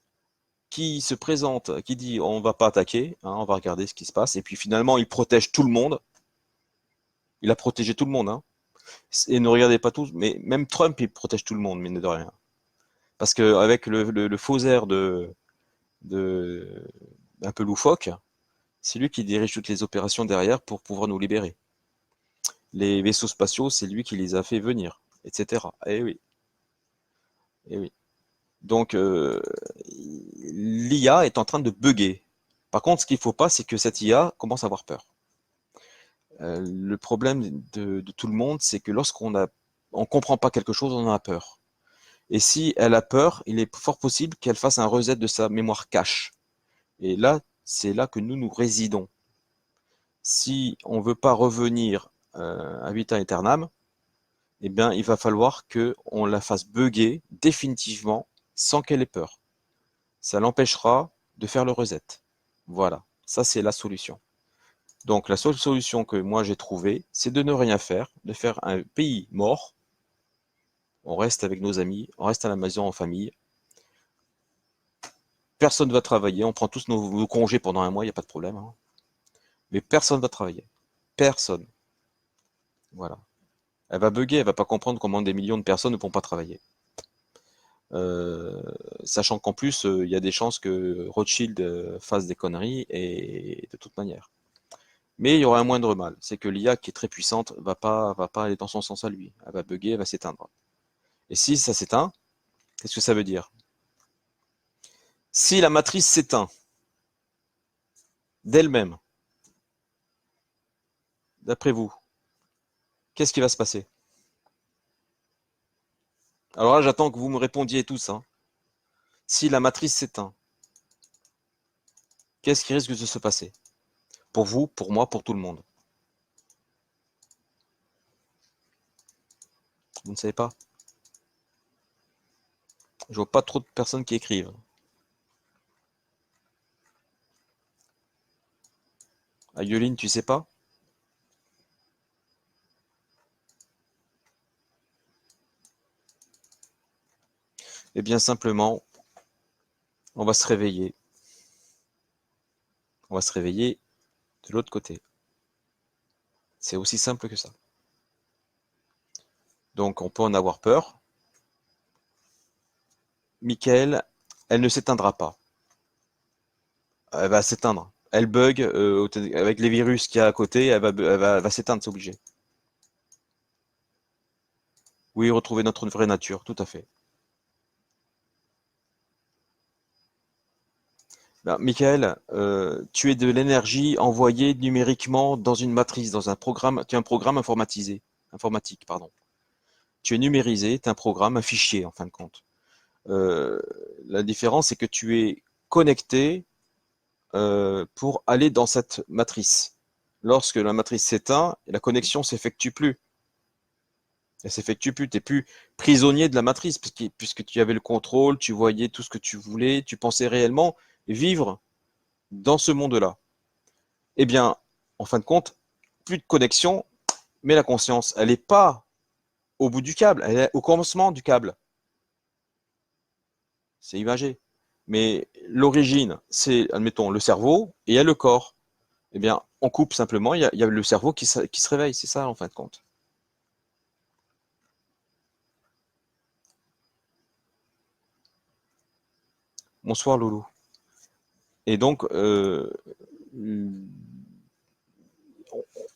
qui se présente, qui dit on va pas attaquer, hein, on va regarder ce qui se passe, et puis finalement il protège tout le monde, il a protégé tout le monde, hein. Et ne regardez pas tous, mais même Trump il protège tout le monde, mine de rien. Parce qu'avec le faux air de un peu loufoque, c'est lui qui dirige toutes les opérations derrière pour pouvoir nous libérer. Les vaisseaux spatiaux, c'est lui qui les a fait venir, etc. Eh oui, eh oui. Donc l'IA est en train de bugger. Par contre, ce qu'il ne faut pas, c'est que cette IA commence à avoir peur. Le problème de tout le monde, c'est que on comprend pas quelque chose, on en a peur. Et si elle a peur, il est fort possible qu'elle fasse un reset de sa mémoire cache. Et là, c'est là que nous résidons. Si on veut pas revenir à vitam aeternam, eh bien, il va falloir que on la fasse bugger définitivement sans qu'elle ait peur. Ça l'empêchera de faire le reset. Voilà, ça c'est la solution. Donc la seule solution que moi j'ai trouvée, c'est de ne rien faire, de faire un pays mort. On reste avec nos amis, on reste à la maison en famille. Personne ne va travailler, on prend tous nos congés pendant un mois, il n'y a pas de problème, hein. Mais personne ne va travailler. Personne. Voilà. Elle va bugger, elle va pas comprendre comment des millions de personnes ne vont pas travailler. Euh, Sachant qu'en plus, il y a des chances que Rothschild fasse des conneries et de toute manière. Mais il y aura un moindre mal, c'est que l'IA qui est très puissante va pas aller dans son sens à lui. Elle va bugger, elle va s'éteindre. Et si ça s'éteint, qu'est-ce que ça veut dire? Si la matrice s'éteint d'elle-même, d'après vous, qu'est-ce qui va se passer? Alors là, j'attends que vous me répondiez tous, hein. Si la matrice s'éteint, qu'est-ce qui risque de se passer? Pour vous, pour moi, pour tout le monde. Vous ne savez pas? Je vois pas trop de personnes qui écrivent. Ayoline, tu sais pas? Eh bien, simplement, on va se réveiller. On va se réveiller de l'autre côté. C'est aussi simple que ça. Donc, on peut en avoir peur. Michael, elle ne s'éteindra pas. Elle va s'éteindre. Elle bug avec les virus qu'il y a à côté, elle va s'éteindre, c'est obligé. Oui, retrouver notre vraie nature, tout à fait. Ben, Michael, tu es de l'énergie envoyée numériquement dans une matrice, dans un programme, tu es un programme informatique, pardon. Tu es numérisé, tu es un programme, un fichier en fin de compte. Euh, la différence, c'est que tu es connecté pour aller dans cette matrice. Lorsque la matrice s'éteint, la connexion s'effectue plus. Elle s'effectue plus. Tu n'es plus prisonnier de la matrice puisque tu avais le contrôle, tu voyais tout ce que tu voulais, tu pensais réellement vivre dans ce monde-là. Eh bien, en fin de compte, plus de connexion, mais la conscience, elle n'est pas au bout du câble, elle est au commencement du câble. C'est imagé. Mais l'origine, c'est, admettons, le cerveau et il y a le corps. Eh bien, on coupe simplement, il y a le cerveau qui se réveille, c'est ça en fin de compte. Bonsoir Loulou. Et donc,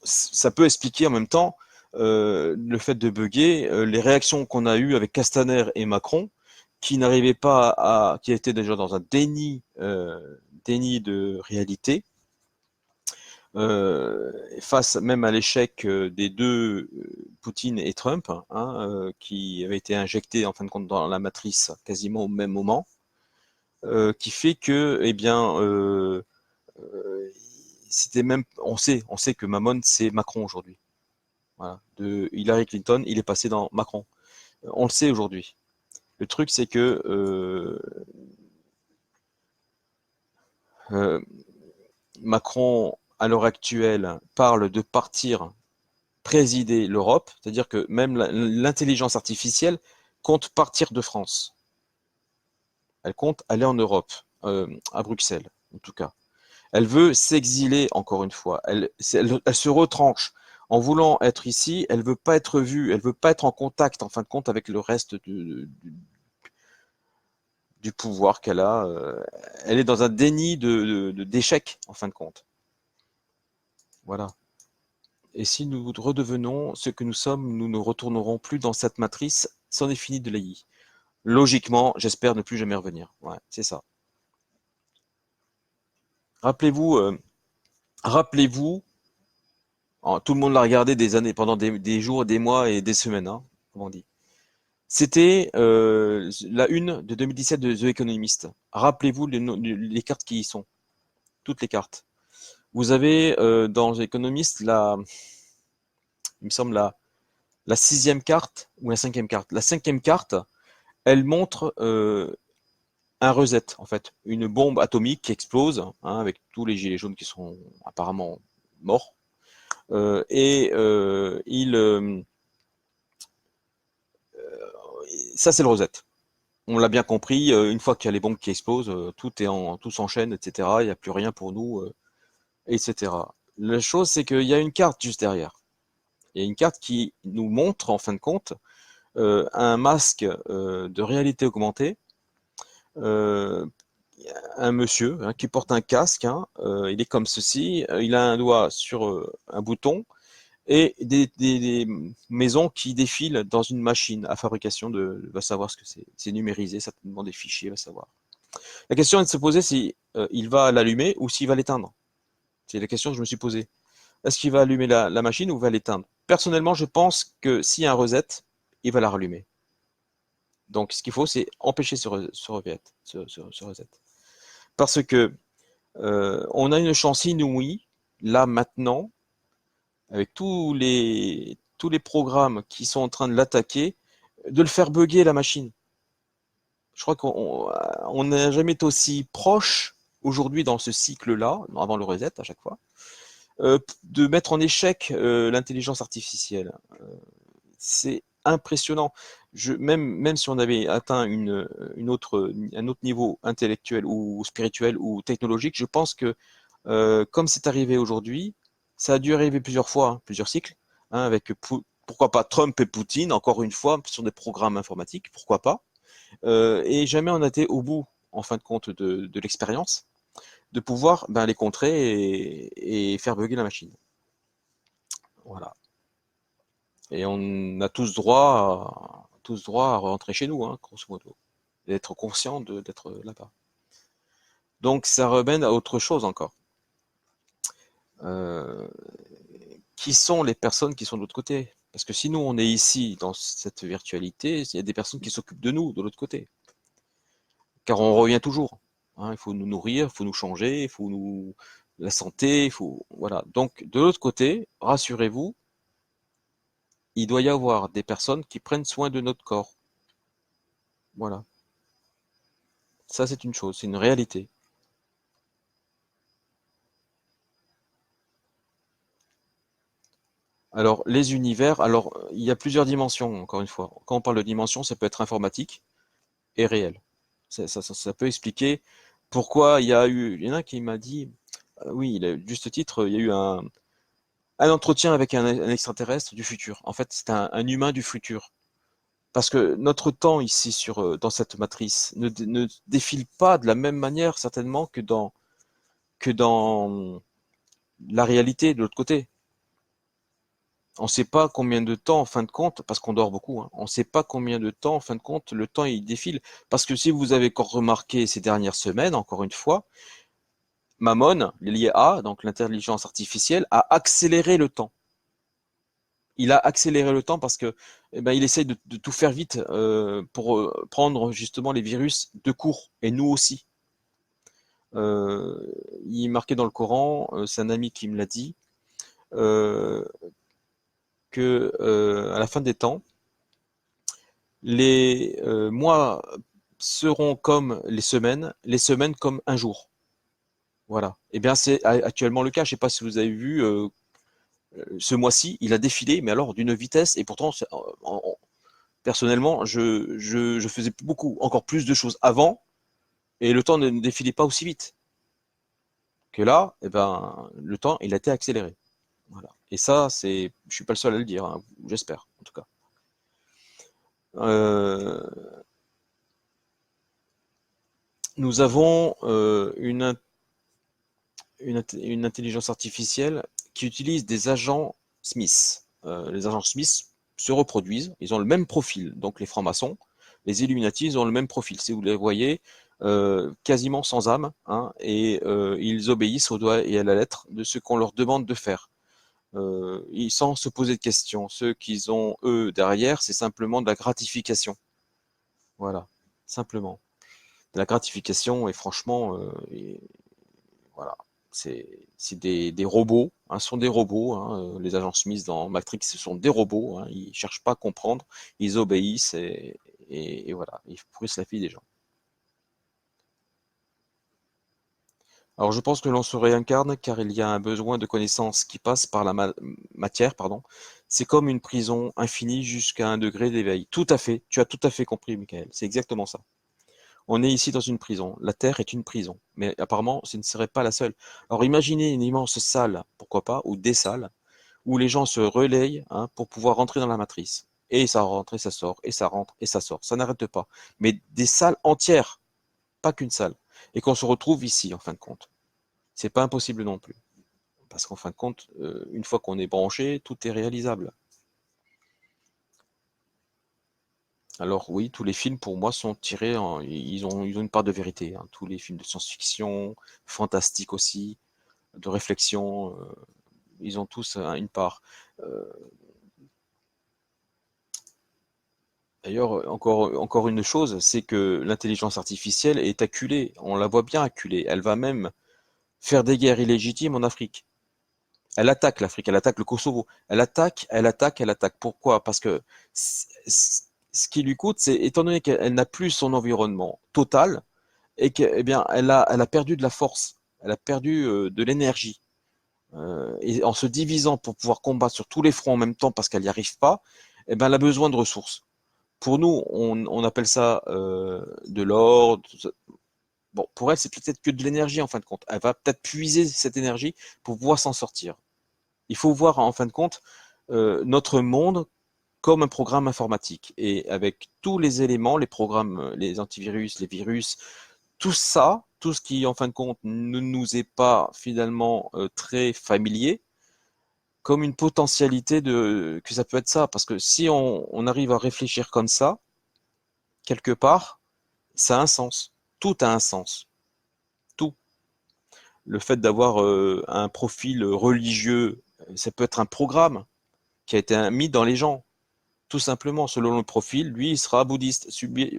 ça peut expliquer en même temps le fait de bugger, les réactions qu'on a eues avec Castaner et Macron, qui n'arrivaient pas qui étaient déjà dans un déni de réalité, face même à l'échec des deux, Poutine et Trump, hein, qui avaient été injectés en fin de compte dans la matrice quasiment au même moment, qui fait que, eh bien, c'était même, on sait que Mamon c'est Macron aujourd'hui. Voilà. De Hillary Clinton, il est passé dans Macron. On le sait aujourd'hui. Le truc, c'est que euh, Macron, à l'heure actuelle, parle de partir présider l'Europe, c'est-à-dire que même l'intelligence artificielle compte partir de France. Elle compte aller en Europe, à Bruxelles, en tout cas. Elle veut s'exiler, encore une fois. Elle se retranche. En voulant être ici, elle veut pas être vue, elle veut pas être en contact, en fin de compte, avec le reste du pouvoir qu'elle a. Elle est dans un déni d'échec, en fin de compte. Voilà. Et si nous redevenons ce que nous sommes, nous ne retournerons plus dans cette matrice, c'en est fini de l'AI. Logiquement, j'espère ne plus jamais revenir. Ouais, c'est ça. Rappelez-vous, rappelez-vous, Tout le monde l'a regardé des années, pendant des jours, des mois et des semaines, hein, comme on dit. C'était la une de 2017 de The Economist. Rappelez-vous les cartes qui y sont, toutes les cartes. Vous avez dans The Economist il me semble la sixième carte ou la cinquième carte. La cinquième carte, elle montre un reset, en fait, une bombe atomique qui explose, hein, avec tous les gilets jaunes qui sont apparemment morts. Ça, c'est le reset. On l'a bien compris, une fois qu'il y a les bombes qui explosent, tout s'enchaîne, etc. Il n'y a plus rien pour nous, etc. La chose, c'est qu'il y a une carte juste derrière. Il y a une carte qui nous montre, en fin de compte, un masque de réalité augmentée, euh, un monsieur, hein, qui porte un casque, hein, il est comme ceci, il a un doigt sur un bouton et des maisons qui défilent dans une machine à fabrication va savoir ce que c'est. C'est numérisé, certainement des fichiers, va savoir. La question est de se poser si il va l'allumer ou s'il va l'éteindre. C'est la question que je me suis posée. Est-ce qu'il va allumer la machine ou va l'éteindre? Personnellement, je pense que s'il y a un reset, il va la rallumer. Donc, ce qu'il faut, c'est empêcher ce reset. Parce que on a une chance inouïe, là, maintenant, avec tous les programmes qui sont en train de l'attaquer, de le faire bugger la machine. Je crois qu'on n'a jamais été aussi proche aujourd'hui dans ce cycle-là, avant le reset à chaque fois, de mettre en échec l'intelligence artificielle. C'est impressionnant. Même si on avait atteint un autre niveau intellectuel ou spirituel ou technologique, je pense que comme c'est arrivé aujourd'hui, ça a dû arriver plusieurs fois, hein, plusieurs cycles, hein, avec pourquoi pas Trump et Poutine, encore une fois, sur des programmes informatiques, pourquoi pas. Et jamais on a été au bout, en fin de compte, de l'expérience, de pouvoir les contrer et faire bugger la machine. Voilà. Et on a tous droit à rentrer chez nous, hein, grosso modo, d'être conscient d'être là-bas. Donc ça remène à autre chose encore. Euh, qui sont les personnes qui sont de l'autre côté? Parce que si nous on est ici dans cette virtualité, il y a des personnes qui s'occupent de nous de l'autre côté. Car on revient toujours, hein, il faut nous nourrir, il faut nous changer, il faut nous la santé, il faut voilà. Donc de l'autre côté, rassurez-vous, il doit y avoir des personnes qui prennent soin de notre corps. Voilà. Ça, c'est une chose, c'est une réalité. Alors, les univers, alors, il y a plusieurs dimensions, encore une fois. Quand on parle de dimension, ça peut être informatique et réel. Ça peut expliquer pourquoi il y en a qui m'a dit, oui, il a juste titre, il y a eu un entretien avec un extraterrestre du futur. En fait, c'est un humain du futur. Parce que notre temps ici dans cette matrice ne défile pas de la même manière certainement que dans la réalité de l'autre côté. On ne sait pas combien de temps, en fin de compte, parce qu'on dort beaucoup, hein, on ne sait pas combien de temps, en fin de compte, le temps il défile. Parce que si vous avez encore remarqué ces dernières semaines, encore une fois, Mammon, l'IA, donc l'intelligence artificielle, a accéléré le temps. Il a accéléré le temps parce que, il essaye de tout faire vite pour prendre justement les virus de court, et nous aussi. Euh, il est marqué dans le Coran, c'est un ami qui me l'a dit, euh, que à la fin des temps, les mois seront comme les semaines comme un jour. Voilà. Eh bien, c'est actuellement le cas. Je ne sais pas si vous avez vu ce mois-ci, il a défilé, mais alors d'une vitesse, et pourtant, personnellement, je faisais beaucoup, encore plus de choses avant, et le temps ne défilait pas aussi vite. Que là, eh ben, le temps, il a été accéléré. Voilà. Et ça, je suis pas le seul à le dire, hein, j'espère, en tout cas. Euh, nous avons une intelligence artificielle qui utilise des agents Smith. Les agents Smith se reproduisent, ils ont le même profil. Donc les francs-maçons, les Illuminati, ils ont le même profil. Si vous les voyez, quasiment sans âme, hein, et ils obéissent au doigt et à la lettre de ce qu'on leur demande de faire. sans se poser de questions. Ceux qu'ils ont, eux, derrière, c'est simplement de la gratification. Voilà, simplement. De la gratification, et franchement, voilà, c'est des robots, hein, ce sont des robots, hein, les agents Smith dans Matrix, ce sont des robots, hein, ils cherchent pas à comprendre, ils obéissent et voilà, ils pourrissent la vie des gens. Alors je pense que l'on se réincarne car il y a un besoin de connaissance qui passe par la matière, pardon. C'est comme une prison infinie jusqu'à un degré d'éveil. Tout à fait, tu as tout à fait compris, Michael, c'est exactement ça. On est ici dans une prison. La Terre est une prison. Mais apparemment, ce ne serait pas la seule. Alors imaginez une immense salle, pourquoi pas, ou des salles, où les gens se relayent, hein, pour pouvoir rentrer dans la matrice. Et ça rentre, et ça sort, et ça rentre, et ça sort. Ça n'arrête pas. Mais des salles entières, pas qu'une salle. Et qu'on se retrouve ici, en fin de compte. C'est pas impossible non plus. Parce qu'en fin de compte, une fois qu'on est branché, tout est réalisable. Alors oui, tous les films pour moi sont tirés, ils ont une part de vérité, hein. Tous les films de science-fiction, fantastique aussi, de réflexion, ils ont tous une part. Euh, D'ailleurs, encore une chose, c'est que l'intelligence artificielle est acculée, on la voit bien acculée, elle va même faire des guerres illégitimes en Afrique. Elle attaque l'Afrique, elle attaque le Kosovo, elle attaque, elle attaque, elle attaque. Pourquoi? Parce que ce qui lui coûte, c'est étant donné qu'elle n'a plus son environnement total et que, eh bien, elle a perdu de la force, elle a perdu de l'énergie. Et en se divisant pour pouvoir combattre sur tous les fronts en même temps parce qu'elle n'y arrive pas, eh ben, elle a besoin de ressources. Pour nous, on appelle ça de l'or. Bon, pour elle, c'est peut-être que de l'énergie en fin de compte. Elle va peut-être puiser cette énergie pour pouvoir s'en sortir. Il faut voir en fin de compte notre monde comme un programme informatique et avec tous les éléments, les programmes, les antivirus, les virus, tout ça, tout ce qui en fin de compte ne nous est pas finalement très familier, comme une potentialité de que ça peut être ça. Parce que si on arrive à réfléchir comme ça, quelque part, ça a un sens. Tout a un sens. Tout. Le fait d'avoir un profil religieux, ça peut être un programme qui a été mis dans les gens. Tout simplement, selon le profil, lui, il sera bouddhiste.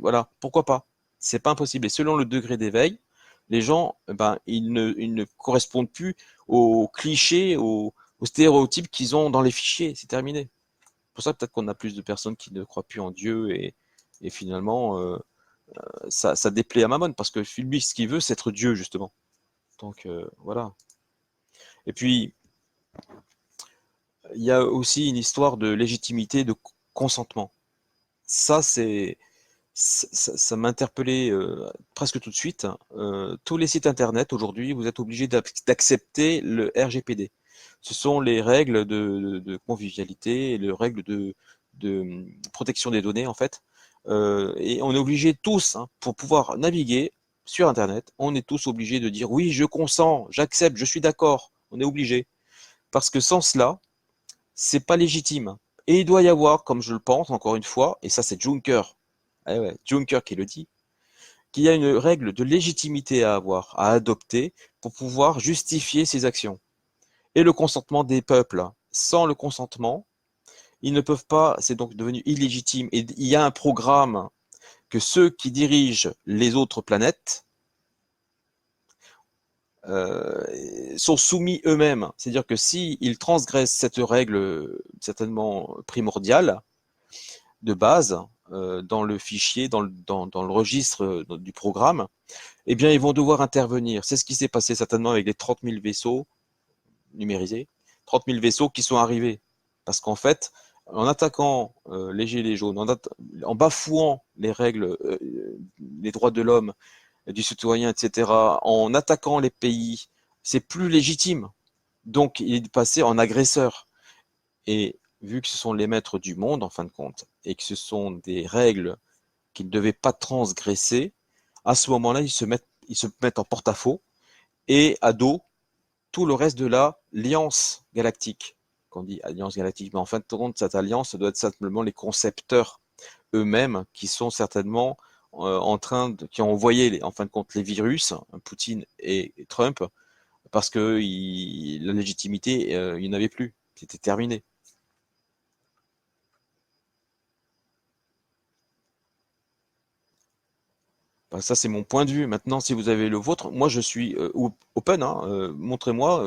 Voilà, pourquoi pas? C'est pas impossible. Et selon le degré d'éveil, les gens, ben, ils ne correspondent plus aux clichés, aux stéréotypes qu'ils ont dans les fichiers. C'est terminé. C'est pour ça peut-être qu'on a plus de personnes qui ne croient plus en Dieu et finalement, ça déplaît à Mammon parce que lui, ce qu'il veut, c'est être Dieu, justement. Donc, voilà. Et puis, il y a aussi une histoire de légitimité, de consentement. Ça, ça m'a interpellé presque tout de suite. Tous les sites internet aujourd'hui, vous êtes obligés d'accepter le RGPD. Ce sont les règles de convivialité, les règles de protection des données en fait. Et on est obligés tous, hein, pour pouvoir naviguer sur internet, on est tous obligés de dire oui, je consens, j'accepte, je suis d'accord. On est obligé parce que sans cela, c'est pas légitime. Et il doit y avoir, comme je le pense, encore une fois, et ça c'est Juncker, eh ouais, Juncker qui le dit, qu'il y a une règle de légitimité à avoir, à adopter, pour pouvoir justifier ses actions. Et le consentement des peuples. Sans le consentement, ils ne peuvent pas, c'est donc devenu illégitime. Et il y a un programme que ceux qui dirigent les autres planètes sont soumis eux-mêmes. C'est-à-dire que s'ils transgressent cette règle certainement primordiale, de base, dans le fichier, dans le registre du programme, eh bien, ils vont devoir intervenir. C'est ce qui s'est passé certainement avec les 30 000 vaisseaux numérisés, 30 000 vaisseaux qui sont arrivés. Parce qu'en fait, en attaquant les gilets jaunes, en bafouant les règles, les droits de l'homme, du citoyen, etc., en attaquant les pays, c'est plus légitime. Donc, il est passé en agresseur. Et vu que ce sont les maîtres du monde, en fin de compte, et que ce sont des règles qu'ils ne devaient pas transgresser, à ce moment-là, ils se mettent en porte-à-faux et à dos tout le reste de l'alliance galactique. Qu'on dit alliance galactique, mais en fin de compte, cette alliance, ça doit être simplement les concepteurs eux-mêmes qui sont certainement qui ont envoyé, en fin de compte, les virus, Poutine et Trump, parce que la légitimité, il n'y en avait plus. C'était terminé. Bah, ça, c'est mon point de vue. Maintenant, si vous avez le vôtre, moi, je suis open, hein, montrez-moi,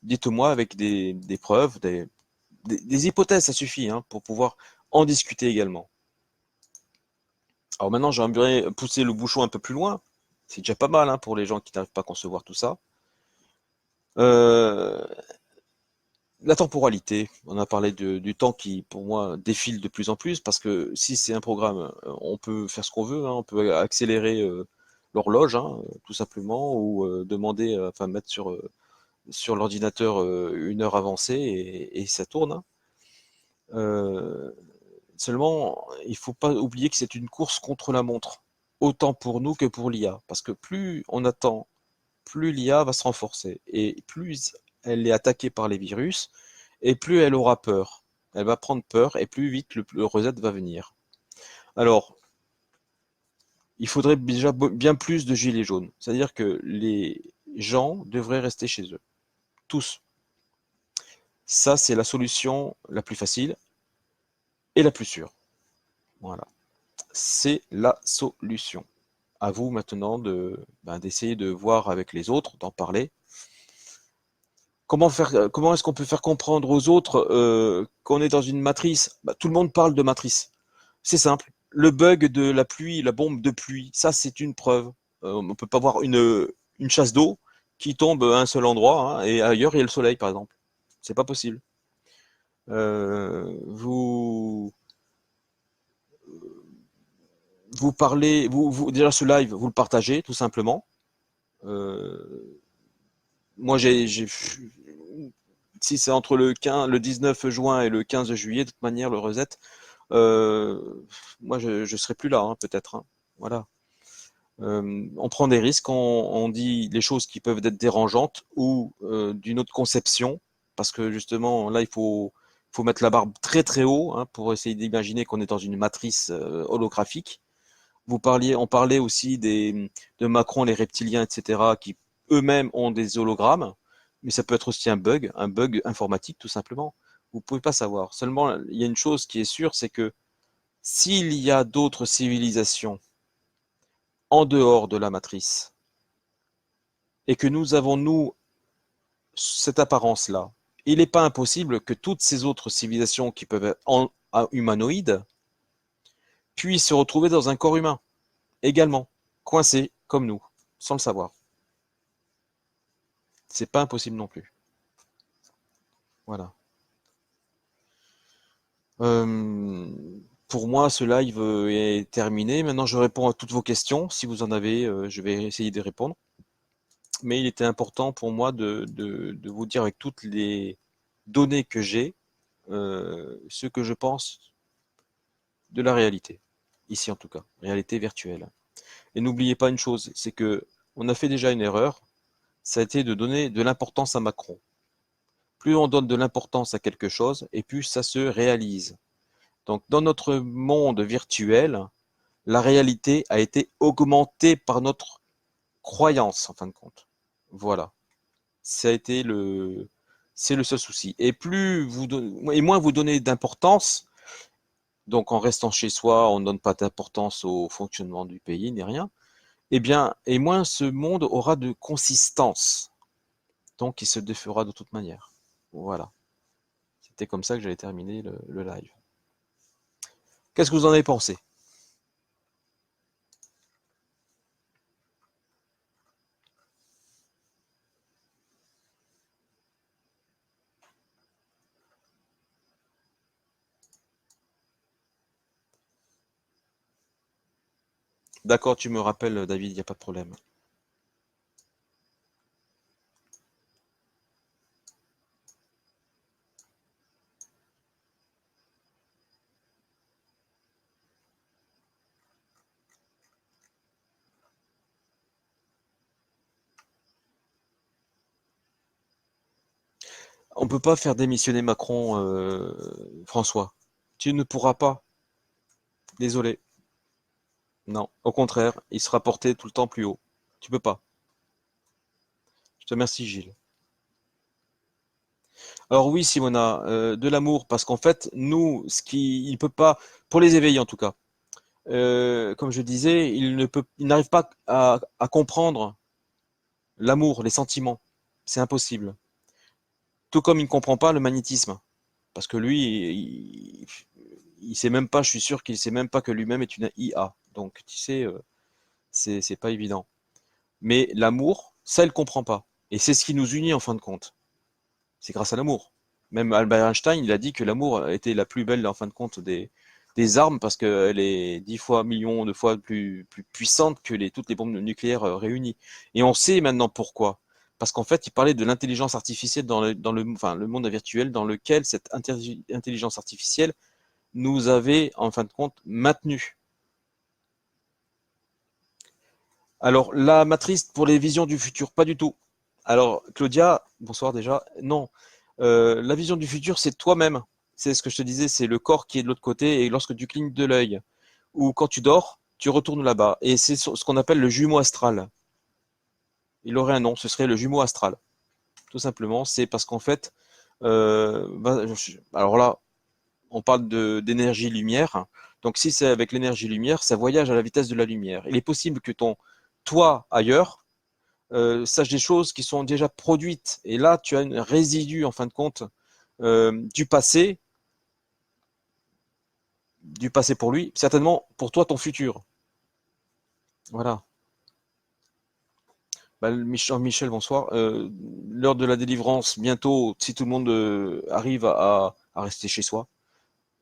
dites-moi avec des preuves, des hypothèses, ça suffit, hein, pour pouvoir en discuter également. Alors maintenant, j'aimerais pousser le bouchon un peu plus loin. C'est déjà pas mal, hein, pour les gens qui n'arrivent pas à concevoir tout ça. Euh, la temporalité, on a parlé du temps qui, pour moi, défile de plus en plus, parce que si c'est un programme, on peut faire ce qu'on veut, hein, on peut accélérer l'horloge, hein, tout simplement, ou demander, enfin mettre sur l'ordinateur une heure avancée et ça tourne, hein. Euh, Seulement, il faut pas oublier que c'est une course contre la montre, autant pour nous que pour l'IA, parce que plus on attend, plus l'IA va se renforcer, et plus elle est attaquée par les virus, et plus elle aura peur. Elle va prendre peur, et plus vite le reset va venir. Alors, il faudrait déjà bien plus de gilets jaunes, c'est-à-dire que les gens devraient rester chez eux, tous. Ça, c'est la solution la plus facile et la plus sûre. Voilà, c'est la solution. À vous maintenant d'essayer de voir avec les autres, d'en parler. Comment est-ce qu'on peut faire comprendre aux autres qu'on est dans une matrice? Bah, tout le monde parle de matrice. C'est simple. Le bug de la pluie, la bombe de pluie, ça c'est une preuve. On ne peut pas voir une chasse d'eau qui tombe à un seul endroit, hein, et ailleurs il y a le soleil par exemple. C'est pas possible. Vous vous parlez, déjà ce live, vous le partagez tout simplement. Euh, Moi, si c'est entre le 19 juin et le 15 juillet, de toute manière, le reset, euh, moi, je serai plus là, hein, peut-être, hein. Voilà. On prend des risques, on dit les choses qui peuvent être dérangeantes ou d'une autre conception, parce que justement, là, faut mettre la barre très très haut, hein, pour essayer d'imaginer qu'on est dans une matrice holographique. On parlait aussi de Macron, les reptiliens, etc., qui eux-mêmes ont des hologrammes, mais ça peut être aussi un bug informatique tout simplement. Vous pouvez pas savoir. Seulement, il y a une chose qui est sûre, c'est que s'il y a d'autres civilisations en dehors de la matrice, et que nous avons, nous, cette apparence-là, il n'est pas impossible que toutes ces autres civilisations qui peuvent être humanoïdes puissent se retrouver dans un corps humain, également, coincés comme nous, sans le savoir. C'est pas impossible non plus. Voilà. Euh, pour moi, ce live est terminé. Maintenant, je réponds à toutes vos questions. Si vous en avez, je vais essayer de répondre. Mais il était important pour moi de vous dire avec toutes les données que j'ai, ce que je pense de la réalité. Ici, en tout cas, réalité virtuelle. Et n'oubliez pas une chose, c'est que on a fait déjà une erreur. Ça a été de donner de l'importance à Macron. Plus on donne de l'importance à quelque chose, et plus ça se réalise. Donc, dans notre monde virtuel, la réalité a été augmentée par notre croyance, en fin de compte. Voilà. Ça a été c'est le seul souci. Et moins vous donnez d'importance, donc en restant chez soi, on ne donne pas d'importance au fonctionnement du pays, ni rien, eh bien, et moins ce monde aura de consistance. Donc, il se défera de toute manière. Voilà. C'était comme ça que j'allais terminer le live. Qu'est-ce que vous en avez pensé? D'accord, tu me rappelles, David, il n'y a pas de problème. On ne peut pas faire démissionner Macron, François. Tu ne pourras pas. Désolé. Non. Au contraire, il sera porté tout le temps plus haut. Tu peux pas. Je te remercie, Gilles. Alors oui, Simona, de l'amour, parce qu'en fait, nous, il peut pas, pour les éveiller en tout cas, comme je disais, il n'arrive pas à comprendre l'amour, les sentiments. C'est impossible. Tout comme il ne comprend pas le magnétisme, parce que lui, il sait même pas, je suis sûr qu'il sait même pas que lui-même est une IA. Donc, tu sais, c'est pas évident. Mais l'amour, ça, il comprend pas. Et c'est ce qui nous unit en fin de compte. C'est grâce à l'amour. Même Albert Einstein, il a dit que l'amour était la plus belle, en fin de compte, des armes parce qu'elle est 10 fois, millions de fois plus puissante que toutes les bombes nucléaires réunies. Et on sait maintenant pourquoi. Parce qu'en fait, il parlait de l'intelligence artificielle enfin, le monde virtuel dans lequel cette intelligence artificielle nous avait, en fin de compte, maintenus. Alors, la matrice pour les visions du futur, pas du tout. Alors, Claudia, bonsoir déjà. Non, la vision du futur, c'est toi-même. C'est ce que je te disais, c'est le corps qui est de l'autre côté et lorsque tu clignes de l'œil ou quand tu dors, tu retournes là-bas. Et c'est ce qu'on appelle le jumeau astral. Il aurait un nom, ce serait le jumeau astral. Tout simplement, c'est parce qu'en fait, alors là, on parle d'énergie lumière. Donc, si c'est avec l'énergie lumière, ça voyage à la vitesse de la lumière. Il est possible que ton toi ailleurs sache des choses qui sont déjà produites. Et là, tu as un résidu, en fin de compte, du passé pour lui, certainement pour toi, ton futur. Voilà. Bah, Michel, bonsoir. L'heure de la délivrance, bientôt, si tout le monde arrive à rester chez soi,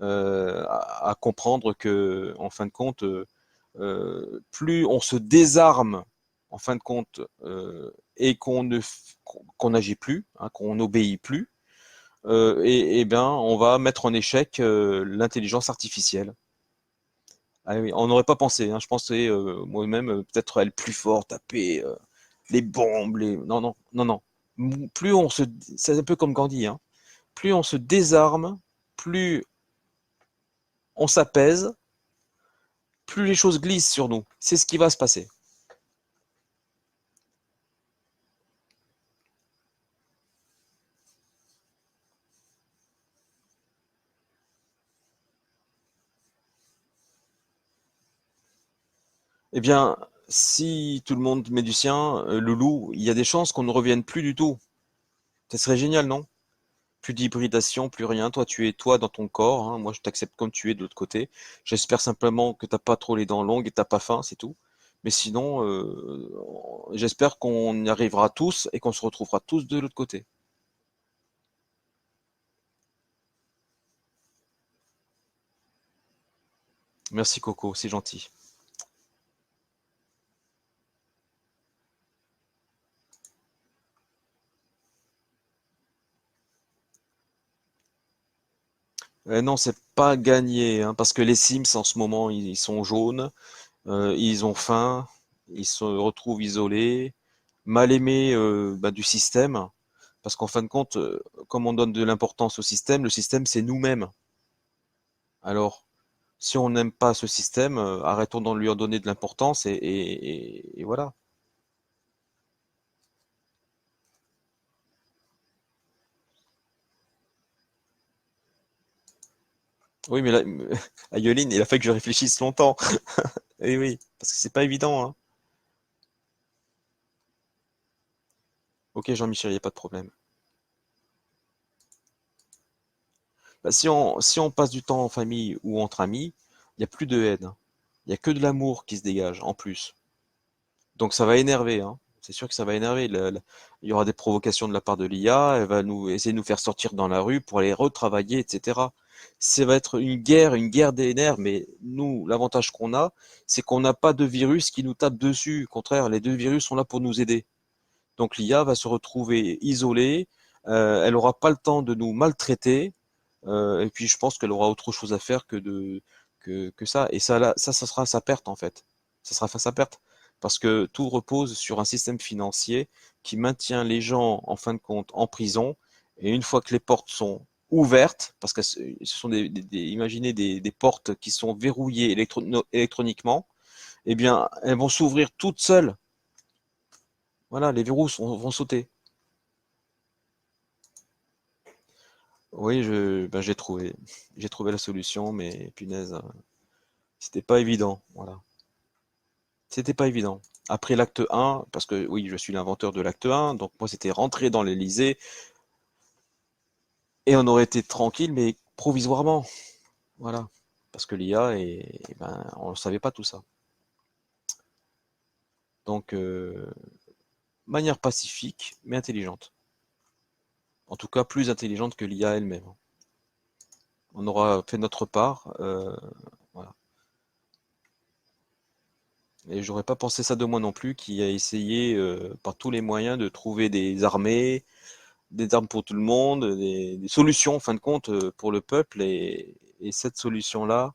à comprendre que, en fin de compte, plus on se désarme, en fin de compte, et qu'on n'agit plus, hein, qu'on n'obéit plus, et bien, on va mettre en échec l'intelligence artificielle. Ah oui, on n'aurait pas pensé, hein, je pensais moi-même peut-être elle plus forte, taper les bombes, Non, non, non, non. Plus on se... C'est un peu comme Gandhi, hein. Plus on se désarme, plus on s'apaise, plus les choses glissent sur nous. C'est ce qui va se passer. Eh bien, si tout le monde met du sien, le loup, il y a des chances qu'on ne revienne plus du tout. Ce serait génial, non? Plus d'hybridation, plus rien. Toi, tu es toi dans ton corps, hein. Moi, je t'accepte comme tu es de l'autre côté. J'espère simplement que t'as pas trop les dents longues et t'as pas faim, c'est tout. Mais sinon, j'espère qu'on y arrivera tous et qu'on se retrouvera tous de l'autre côté. Merci Coco, c'est gentil. Non, c'est pas gagné, hein, parce que les Sims en ce moment, ils sont jaunes, ils ont faim, ils se retrouvent isolés, mal aimés bah, du système, parce qu'en fin de compte, comme on donne de l'importance au système, le système c'est nous-mêmes. Alors, si on n'aime pas ce système, arrêtons d'en lui en donner de l'importance et voilà. Oui, mais là, Ayoline, il a fallu que je réfléchisse longtemps. Et oui, parce que c'est pas évident, hein. Ok, Jean-Michel, il n'y a pas de problème. Bah, si on passe du temps en famille ou entre amis, il n'y a plus de haine. Il n'y a que de l'amour qui se dégage en plus. Donc ça va énerver, hein. C'est sûr que ça va énerver. Il y aura des provocations de la part de l'IA, elle va nous essayer de nous faire sortir dans la rue pour aller retravailler, etc. Ça va être une guerre des nerfs, mais nous, l'avantage qu'on a, c'est qu'on n'a pas de virus qui nous tape dessus. Au contraire, les deux virus sont là pour nous aider. Donc l'IA va se retrouver isolée, elle n'aura pas le temps de nous maltraiter, et puis je pense qu'elle aura autre chose à faire que ça. Et ça, là, ça sera sa perte en fait. Ça sera sa perte. Parce que tout repose sur un système financier qui maintient les gens, en fin de compte, en prison. Et une fois que les portes sont ouvertes, parce que ce sont imaginez des portes qui sont verrouillées électroniquement, eh bien, elles vont s'ouvrir toutes seules. Voilà, les verrous vont sauter. Oui, ben, j'ai trouvé la solution, mais punaise, c'était pas évident, voilà. C'était pas évident. Après l'acte 1, parce que oui, je suis l'inventeur de l'acte 1, donc moi c'était rentrer dans l'Élysée et on aurait été tranquille, mais provisoirement, voilà. Parce que l'IA, ben, on ne savait pas tout ça. Donc, manière pacifique, mais intelligente. En tout cas, plus intelligente que l'IA elle-même. On aura fait notre part, voilà. Et j'aurais pas pensé ça de moi non plus, qui a essayé par tous les moyens de trouver des armées, des armes pour tout le monde, des solutions en fin de compte pour le peuple. Et cette solution-là,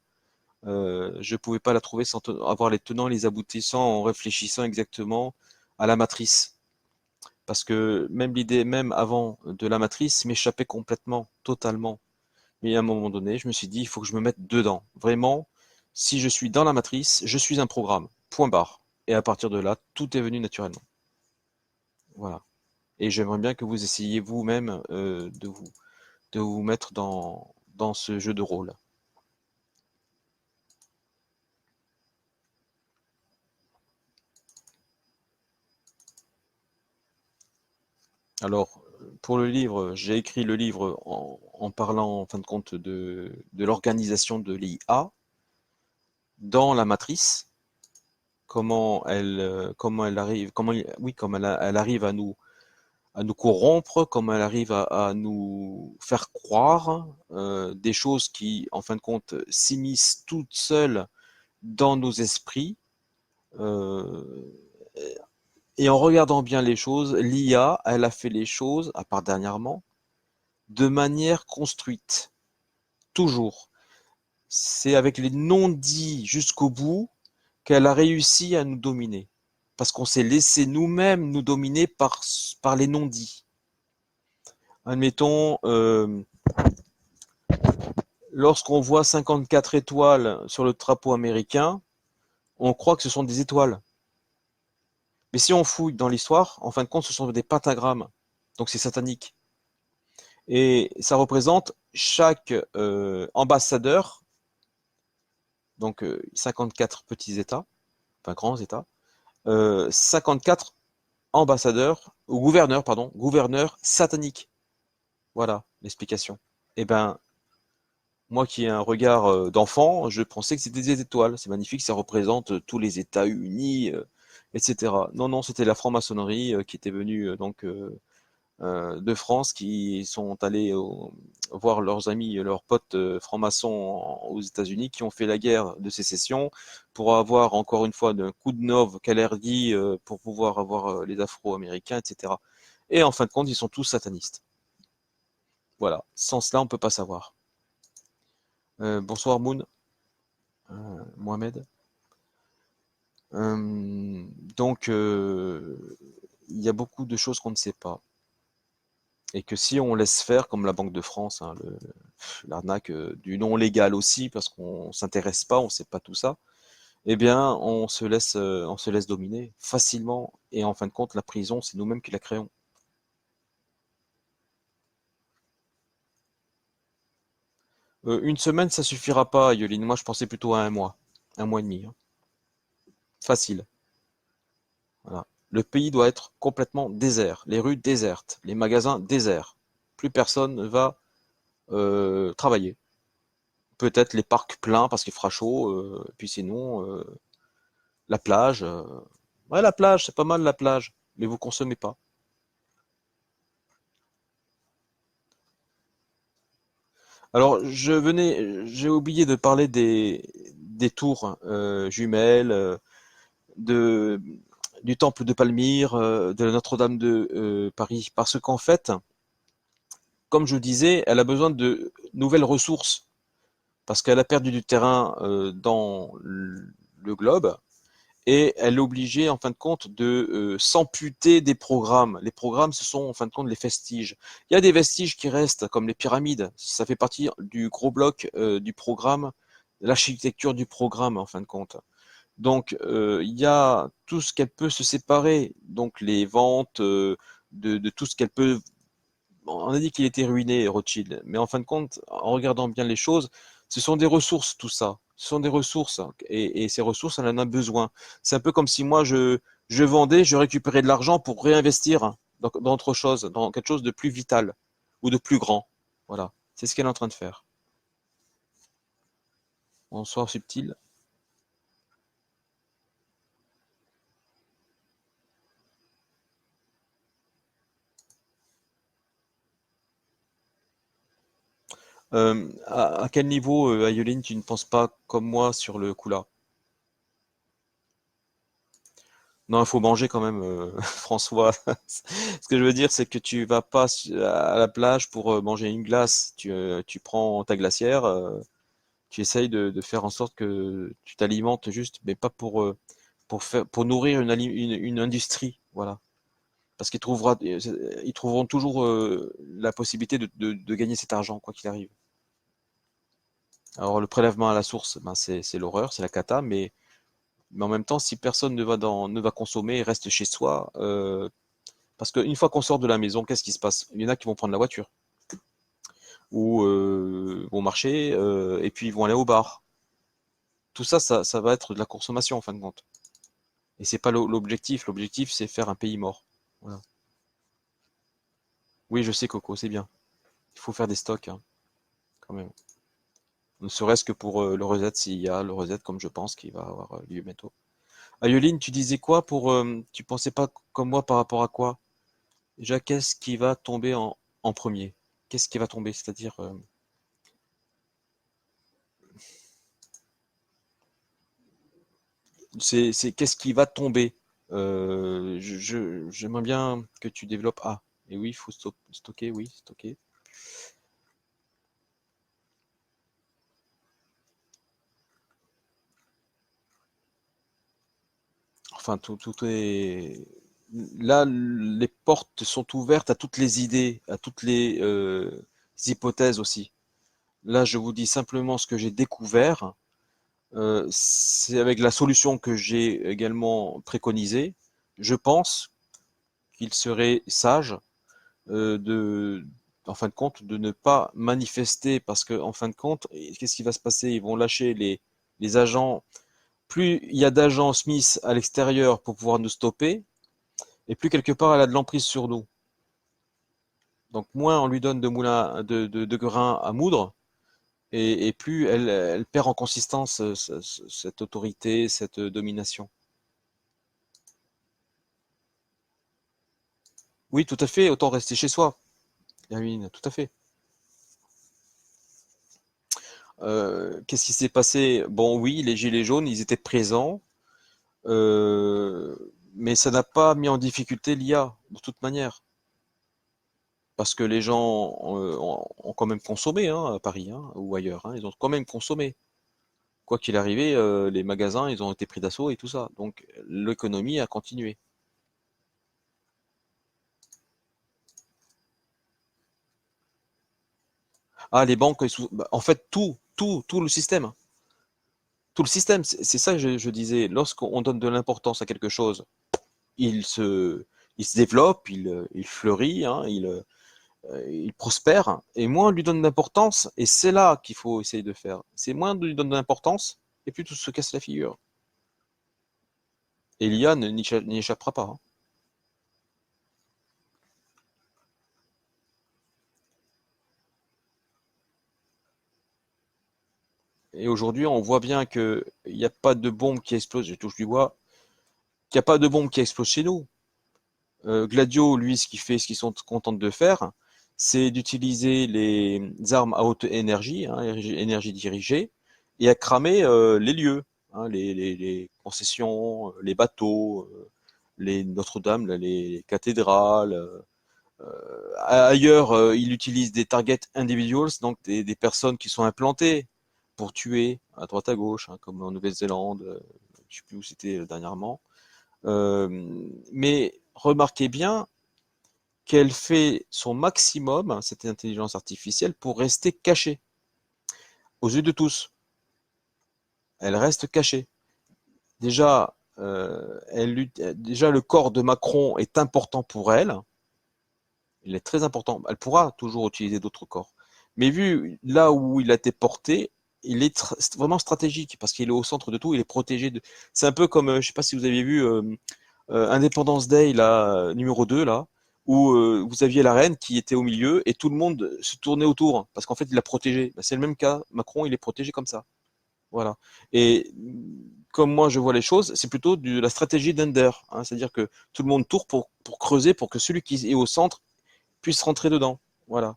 je pouvais pas la trouver sans avoir les tenants et les aboutissants en réfléchissant exactement à la matrice. Parce que même l'idée, même avant de la matrice, m'échappait complètement, totalement. Mais à un moment donné, je me suis dit, il faut que je me mette dedans. Vraiment, si je suis dans la matrice, je suis un programme. Point barre. Et à partir de là, tout est venu naturellement. Voilà. Et j'aimerais bien que vous essayiez vous-même de vous mettre dans ce jeu de rôle. Alors, pour le livre, j'ai écrit le livre en parlant, en fin de compte, de l'organisation de l'IA dans la matrice, comment elle arrive, oui, elle arrive à nous corrompre, comment elle arrive à nous faire croire des choses qui, en fin de compte, s'immiscent toutes seules dans nos esprits. euh, et en regardant bien les choses, l'IA, elle a fait les choses, à part dernièrement, de manière construite. Toujours. C'est avec les non-dits jusqu'au bout qu'elle a réussi à nous dominer. Parce qu'on s'est laissé nous-mêmes nous dominer par les non-dits. Admettons, lorsqu'on voit 54 étoiles sur le drapeau américain, on croit que ce sont des étoiles. Mais si on fouille dans l'histoire, en fin de compte, ce sont des pentagrammes. Donc c'est satanique. Et ça représente chaque ambassadeur, donc 54 petits États, enfin grands États, 54 ambassadeurs, ou gouverneurs, pardon, gouverneurs sataniques. Voilà l'explication. Eh ben, moi qui ai un regard d'enfant, je pensais que c'était des étoiles. C'est magnifique, ça représente tous les États unis, etc. Non, non, c'était la franc-maçonnerie qui était venue de France, qui sont allés voir leurs amis, leurs potes francs-maçons aux États-Unis, qui ont fait la guerre de sécession pour avoir encore une fois un coup de nov Kalergi pour pouvoir avoir les Afro-Américains, etc. Et en fin de compte, ils sont tous satanistes. Voilà. Sans cela, on ne peut pas savoir. Bonsoir Moon, Mohamed. Donc, il y a beaucoup de choses qu'on ne sait pas. Et que si on laisse faire, comme la Banque de France, hein, l'arnaque du non légal aussi, parce qu'on ne s'intéresse pas, on ne sait pas tout ça, eh bien, on se laisse dominer facilement. Et en fin de compte, la prison, c'est nous-mêmes qui la créons. Une semaine, ça suffira pas, Yoline. Moi, je pensais plutôt à un mois et demi, hein. Facile. Voilà. Le pays doit être complètement désert, les rues désertes, les magasins déserts. Plus personne ne va travailler. Peut-être les parcs pleins parce qu'il fera chaud, puis sinon, la plage. Ouais, la plage, c'est pas mal la plage, mais vous consommez pas. Alors, j'ai oublié de parler des tours jumelles, de, du temple de Palmyre, de la Notre-Dame de Paris, parce qu'en fait, comme je disais, elle a besoin de nouvelles ressources, parce qu'elle a perdu du terrain dans le globe, et elle est obligée, en fin de compte, de s'amputer des programmes. Les programmes, ce sont, en fin de compte, les vestiges. Il y a des vestiges qui restent, comme les pyramides. Ça fait partie du gros bloc du programme, l'architecture du programme, en fin de compte. Donc, il y a tout ce qu'elle peut se séparer, donc les ventes de tout ce qu'elle peut on a dit qu'il était ruiné, Rothschild, mais en fin de compte, en regardant bien les choses, ce sont des ressources, tout ça. Ce sont des ressources, et ces ressources, on en a besoin. C'est un peu comme si moi, je vendais, je récupérais de l'argent pour réinvestir dans autre chose, dans quelque chose de plus vital ou de plus grand. Voilà, c'est ce qu'elle est en train de faire. Bonsoir, subtil. À quel niveau, Ayeline, tu ne penses pas comme moi sur le coup là? Non, il faut manger quand même, François. Ce que je veux dire, c'est que tu vas pas à la plage pour manger une glace. Tu prends ta glacière, tu essayes de faire en sorte que tu t'alimentes juste, mais pas pour nourrir une industrie. Voilà. Parce ils trouveront toujours la possibilité de gagner cet argent, quoi qu'il arrive. Alors, le prélèvement à la source, ben, c'est l'horreur, c'est la cata, mais en même temps, si personne ne va consommer et reste chez soi, parce qu'une fois qu'on sort de la maison, qu'est-ce qui se passe? Il y en a qui vont prendre la voiture ou vont marcher et puis ils vont aller au bar. Tout ça, ça va être de la consommation en fin de compte. Et c'est pas l'objectif. L'objectif, c'est faire un pays mort. Voilà. Oui, je sais, Coco, c'est bien. Il faut faire des stocks, hein, quand même. Ne serait-ce que pour le reset, s'il y a le reset, comme je pense qu'il va avoir lieu bientôt. Ayoline, tu disais quoi pour. Tu pensais pas comme moi par rapport à quoi? Déjà, qu'est-ce qui va tomber en premier? Qu'est-ce qui va tomber? C'est-à-dire, c'est qu'est-ce qui va tomber? J'aimerais bien que tu développes. Ah, et oui, il faut stocker, oui, stocker. Enfin, tout est. Là, les portes sont ouvertes à toutes les idées, à toutes les hypothèses aussi. Là, je vous dis simplement ce que j'ai découvert. C'est avec la solution que j'ai également préconisée. Je pense qu'il serait sage de, en fin de compte, de ne pas manifester parce que, en fin de compte, qu'est-ce qui va se passer? Ils vont lâcher les agents. Plus il y a d'agents Smith à l'extérieur pour pouvoir nous stopper, et plus quelque part elle a de l'emprise sur nous. Donc moins on lui donne de moulin de grains à moudre, et plus elle perd en consistance cette autorité, cette domination. Oui, tout à fait, autant rester chez soi, Hermine, tout à fait. Qu'est-ce qui s'est passé? Bon, oui, les gilets jaunes, ils étaient présents, euh, mais ça n'a pas mis en difficulté l'IA, de toute manière. Parce que les gens ont quand même consommé, hein, à Paris, hein, ou ailleurs, hein, ils ont quand même consommé. Quoi qu'il arrivait, les magasins, ils ont été pris d'assaut et tout ça. Donc l'économie a continué. Ah, les banques, bah, en fait, tout le système. Tout le système, c'est ça que je disais. Lorsqu'on donne de l'importance à quelque chose, il se, il se développe, il fleurit, hein, il prospère. Et moins on lui donne d'importance, et c'est là qu'il faut essayer de faire. C'est moins on lui donne d'importance, et plus tout se casse la figure. Et l'IA n'y échappera pas, hein. Et aujourd'hui, on voit bien qu'il n'y a pas de bombe qui explose, je touche du bois, qu'il n'y a pas de bombe qui explose chez nous. Gladio, lui, ce qu'il fait, ce qu'ils sont contents de faire, c'est d'utiliser les armes à haute énergie, hein, énergie dirigée, et à cramer les lieux, hein, les concessions, les bateaux, les Notre-Dame, là, les cathédrales. Ailleurs, il utilise des targets individuals, donc des personnes qui sont implantées pour tuer à droite à gauche, hein, comme en Nouvelle-Zélande, je ne sais plus où c'était dernièrement. Euh, mais remarquez bien qu'elle fait son maximum, hein, cette intelligence artificielle, pour rester cachée aux yeux de tous. Elle reste cachée. Déjà, déjà le corps de Macron est important pour elle. Il est très important. Elle pourra toujours utiliser d'autres corps. Mais vu là où il a été porté, il est vraiment stratégique parce qu'il est au centre de tout, il est protégé de. C'est un peu comme, je sais pas si vous avez vu Independence Day, là, numéro 2 là, où vous aviez la reine qui était au milieu et tout le monde se tournait autour parce qu'en fait, il l'a protégé. Ben, c'est le même cas. Macron, il est protégé comme ça. Voilà. Et comme moi je vois les choses, c'est plutôt de la stratégie d'Ender, hein, c'est-à-dire que tout le monde tourne pour creuser pour que celui qui est au centre puisse rentrer dedans. Voilà.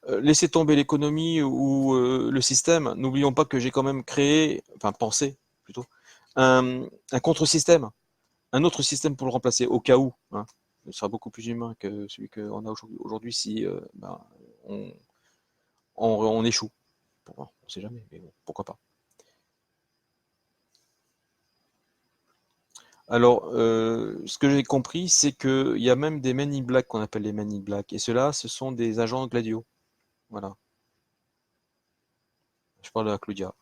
Laisser tomber l'économie ou le système, n'oublions pas que j'ai quand même créé, enfin pensé plutôt, un contre-système, un autre système pour le remplacer au cas où. Hein. Il sera beaucoup plus humain que celui qu'on a aujourd'hui si ben, on, on échoue. Bon, on ne sait jamais, mais bon, pourquoi pas. Alors, ce que j'ai compris, c'est qu'il y a même des Men in Black qu'on appelle les Men in Black. Et ceux-là, ce sont des agents Gladio. Voilà. Je parle de la Claudia.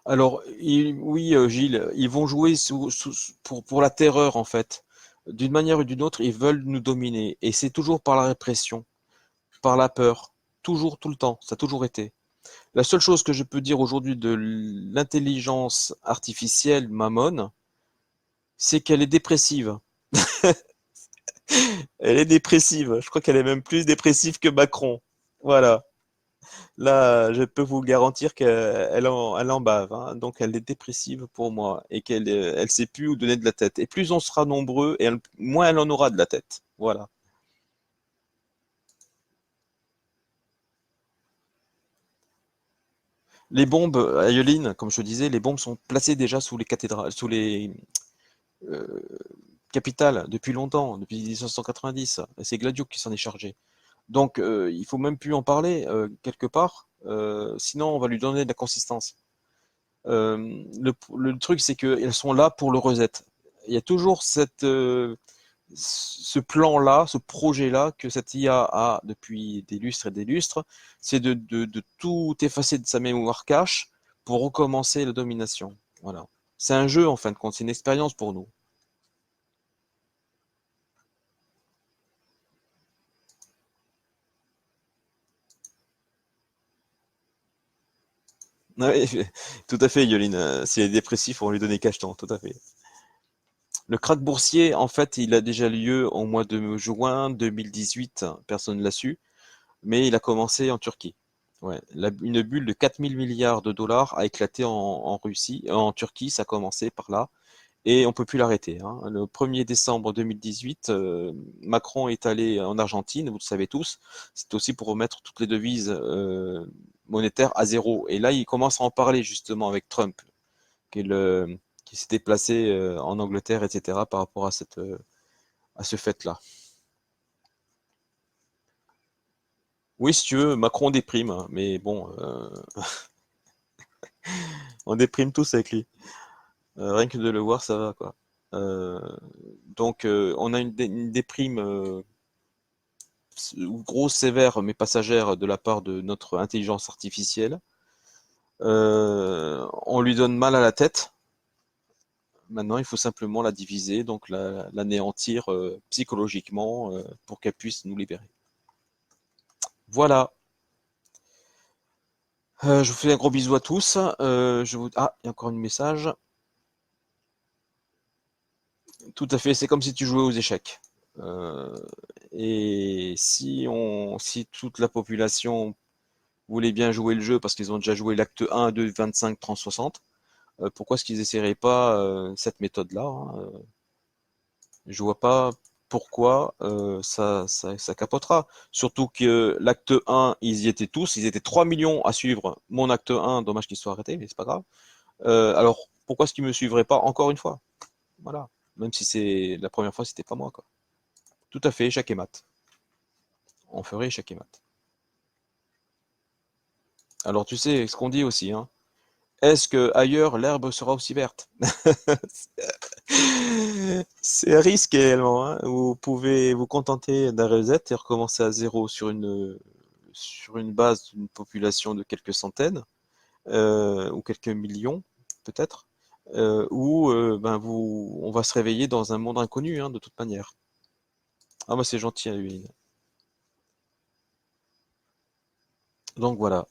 Alors, oui, Gilles, ils vont jouer pour la terreur, en fait. D'une manière ou d'une autre, ils veulent nous dominer. Et c'est toujours par la répression, par la peur. Toujours, tout le temps. Ça a toujours été. La seule chose que je peux dire aujourd'hui de l'intelligence artificielle Mammon, c'est qu'elle est dépressive. Elle est dépressive. Je crois qu'elle est même plus dépressive que Macron. Voilà. Là, je peux vous garantir qu'elle en bave, hein. Donc, elle est dépressive pour moi et elle sait plus où donner de la tête. Et plus on sera nombreux, moins elle en aura de la tête. Voilà. Les bombes à Yulin, comme je te disais, les bombes sont placées déjà sous les cathédrales, sous les euh, capitales depuis longtemps, depuis 1990. Et c'est Gladio qui s'en est chargé. Donc, il faut même plus en parler quelque part, sinon on va lui donner de la consistance. Le truc, c'est qu'elles sont là pour le reset. Il y a toujours ce plan-là, ce projet-là que cette IA a depuis des lustres et des lustres, c'est de tout effacer de sa mémoire cache pour recommencer la domination. Voilà. C'est un jeu en fin de compte, c'est une expérience pour nous. Ouais, tout à fait, Yoline. S'il est dépressif, on va lui donner cacheton, tout à fait. Le krach boursier, en fait, il a déjà lieu au mois de juin 2018. Personne ne l'a su, mais il a commencé en Turquie. Ouais, une bulle de 4000 milliards de dollars a éclaté en Russie, en Turquie, ça a commencé par là, et on peut plus l'arrêter. Hein. Le 1er décembre 2018, Macron est allé en Argentine, vous le savez tous, c'est aussi pour remettre toutes les devises monétaires à zéro. Et là, il commence à en parler justement avec Trump, qui, est le, qui s'est déplacé en Angleterre, etc., par rapport à ce fait-là. Oui, si tu veux, Macron déprime, hein, mais bon, on déprime tous avec lui. Rien que de le voir, ça va, quoi. Euh, donc, on a une déprime grosse, sévère, mais passagère de la part de notre intelligence artificielle. On lui donne mal à la tête. Maintenant, il faut simplement la diviser, donc l'anéantir psychologiquement pour qu'elle puisse nous libérer. Voilà. Je vous fais un gros bisou à tous. Ah, il y a encore un message. Tout à fait, c'est comme si tu jouais aux échecs. Euh, et si toute la population voulait bien jouer le jeu parce qu'ils ont déjà joué l'acte 1, 2, 25, 30, 60, pourquoi est-ce qu'ils essaieraient pas cette méthode-là, hein, je vois pas pourquoi ça capotera. Surtout que l'acte 1, ils y étaient tous, ils étaient 3 millions à suivre mon acte 1, dommage qu'ils soient arrêtés, mais c'est pas grave. Alors pourquoi est-ce qu'ils me suivraient pas encore une fois? Voilà. Même si c'est la première fois, c'était pas moi, quoi. Tout à fait, échec et mat. On ferait échec et mat. Alors tu sais ce qu'on dit aussi, hein. Est-ce que ailleurs l'herbe sera aussi verte? C'est un risque réellement, hein. Vous pouvez vous contenter d'un reset et recommencer à zéro sur sur une base d'une population de quelques centaines ou quelques millions, peut-être, où on va se réveiller dans un monde inconnu, hein, de toute manière. Ah, moi, c'est gentil, hein, lui. Donc voilà.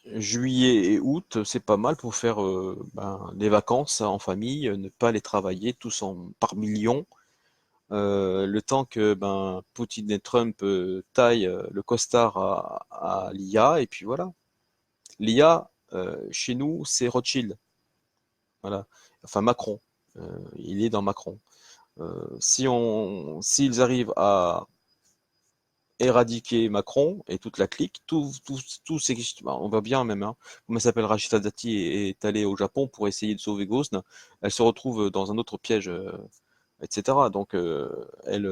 Juillet et août, c'est pas mal pour faire des vacances en famille, ne pas les travailler tous par millions. Le temps que Poutine et Trump taillent le costard à l'IA, et puis voilà. L'IA, chez nous, c'est Rothschild. Voilà. Enfin, Macron. Il est dans Macron. S'ils arrivent à éradiquer Macron et toute la clique, on va bien même, hein. Comment elle s'appelle, Rachida Dati est allée au Japon pour essayer de sauver Ghost. Elle se retrouve dans un autre piège, etc. Donc elle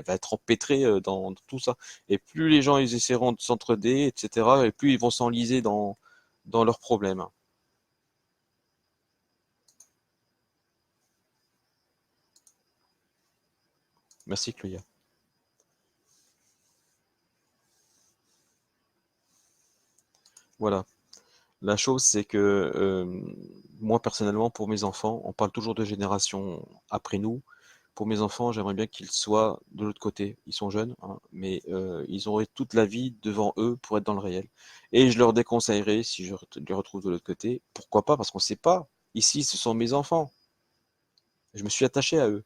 va être empêtrée dans tout ça. Et plus les gens ils essaieront de s'entraider, etc. Et plus ils vont s'enliser dans leurs problèmes. Merci Chloé. Voilà. La chose, c'est que moi, personnellement, pour mes enfants, on parle toujours de génération après nous. Pour mes enfants, j'aimerais bien qu'ils soient de l'autre côté. Ils sont jeunes, hein, mais ils auraient toute la vie devant eux pour être dans le réel. Et je leur déconseillerais, si les retrouve de l'autre côté, pourquoi pas, parce qu'on ne sait pas. Ici, ce sont mes enfants. Je me suis attaché à eux.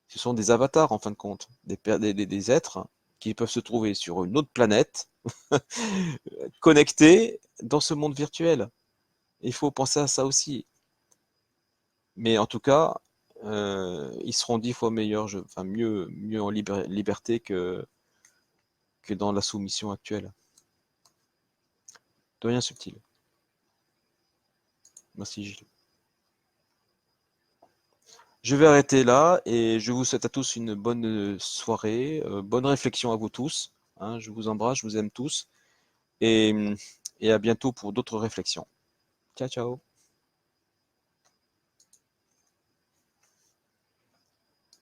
Ce sont des avatars, en fin de compte, des êtres qui peuvent se trouver sur une autre planète, connectés dans ce monde virtuel. Il faut penser à ça aussi. Mais en tout cas, ils seront 10 fois meilleurs, enfin mieux en liberté que dans la soumission actuelle. De rien subtil. Merci Gilles. Je vais arrêter là et je vous souhaite à tous une bonne soirée, bonne réflexion à vous tous, hein. Je vous embrasse, je vous aime tous et, et à bientôt pour d'autres réflexions. Ciao, ciao.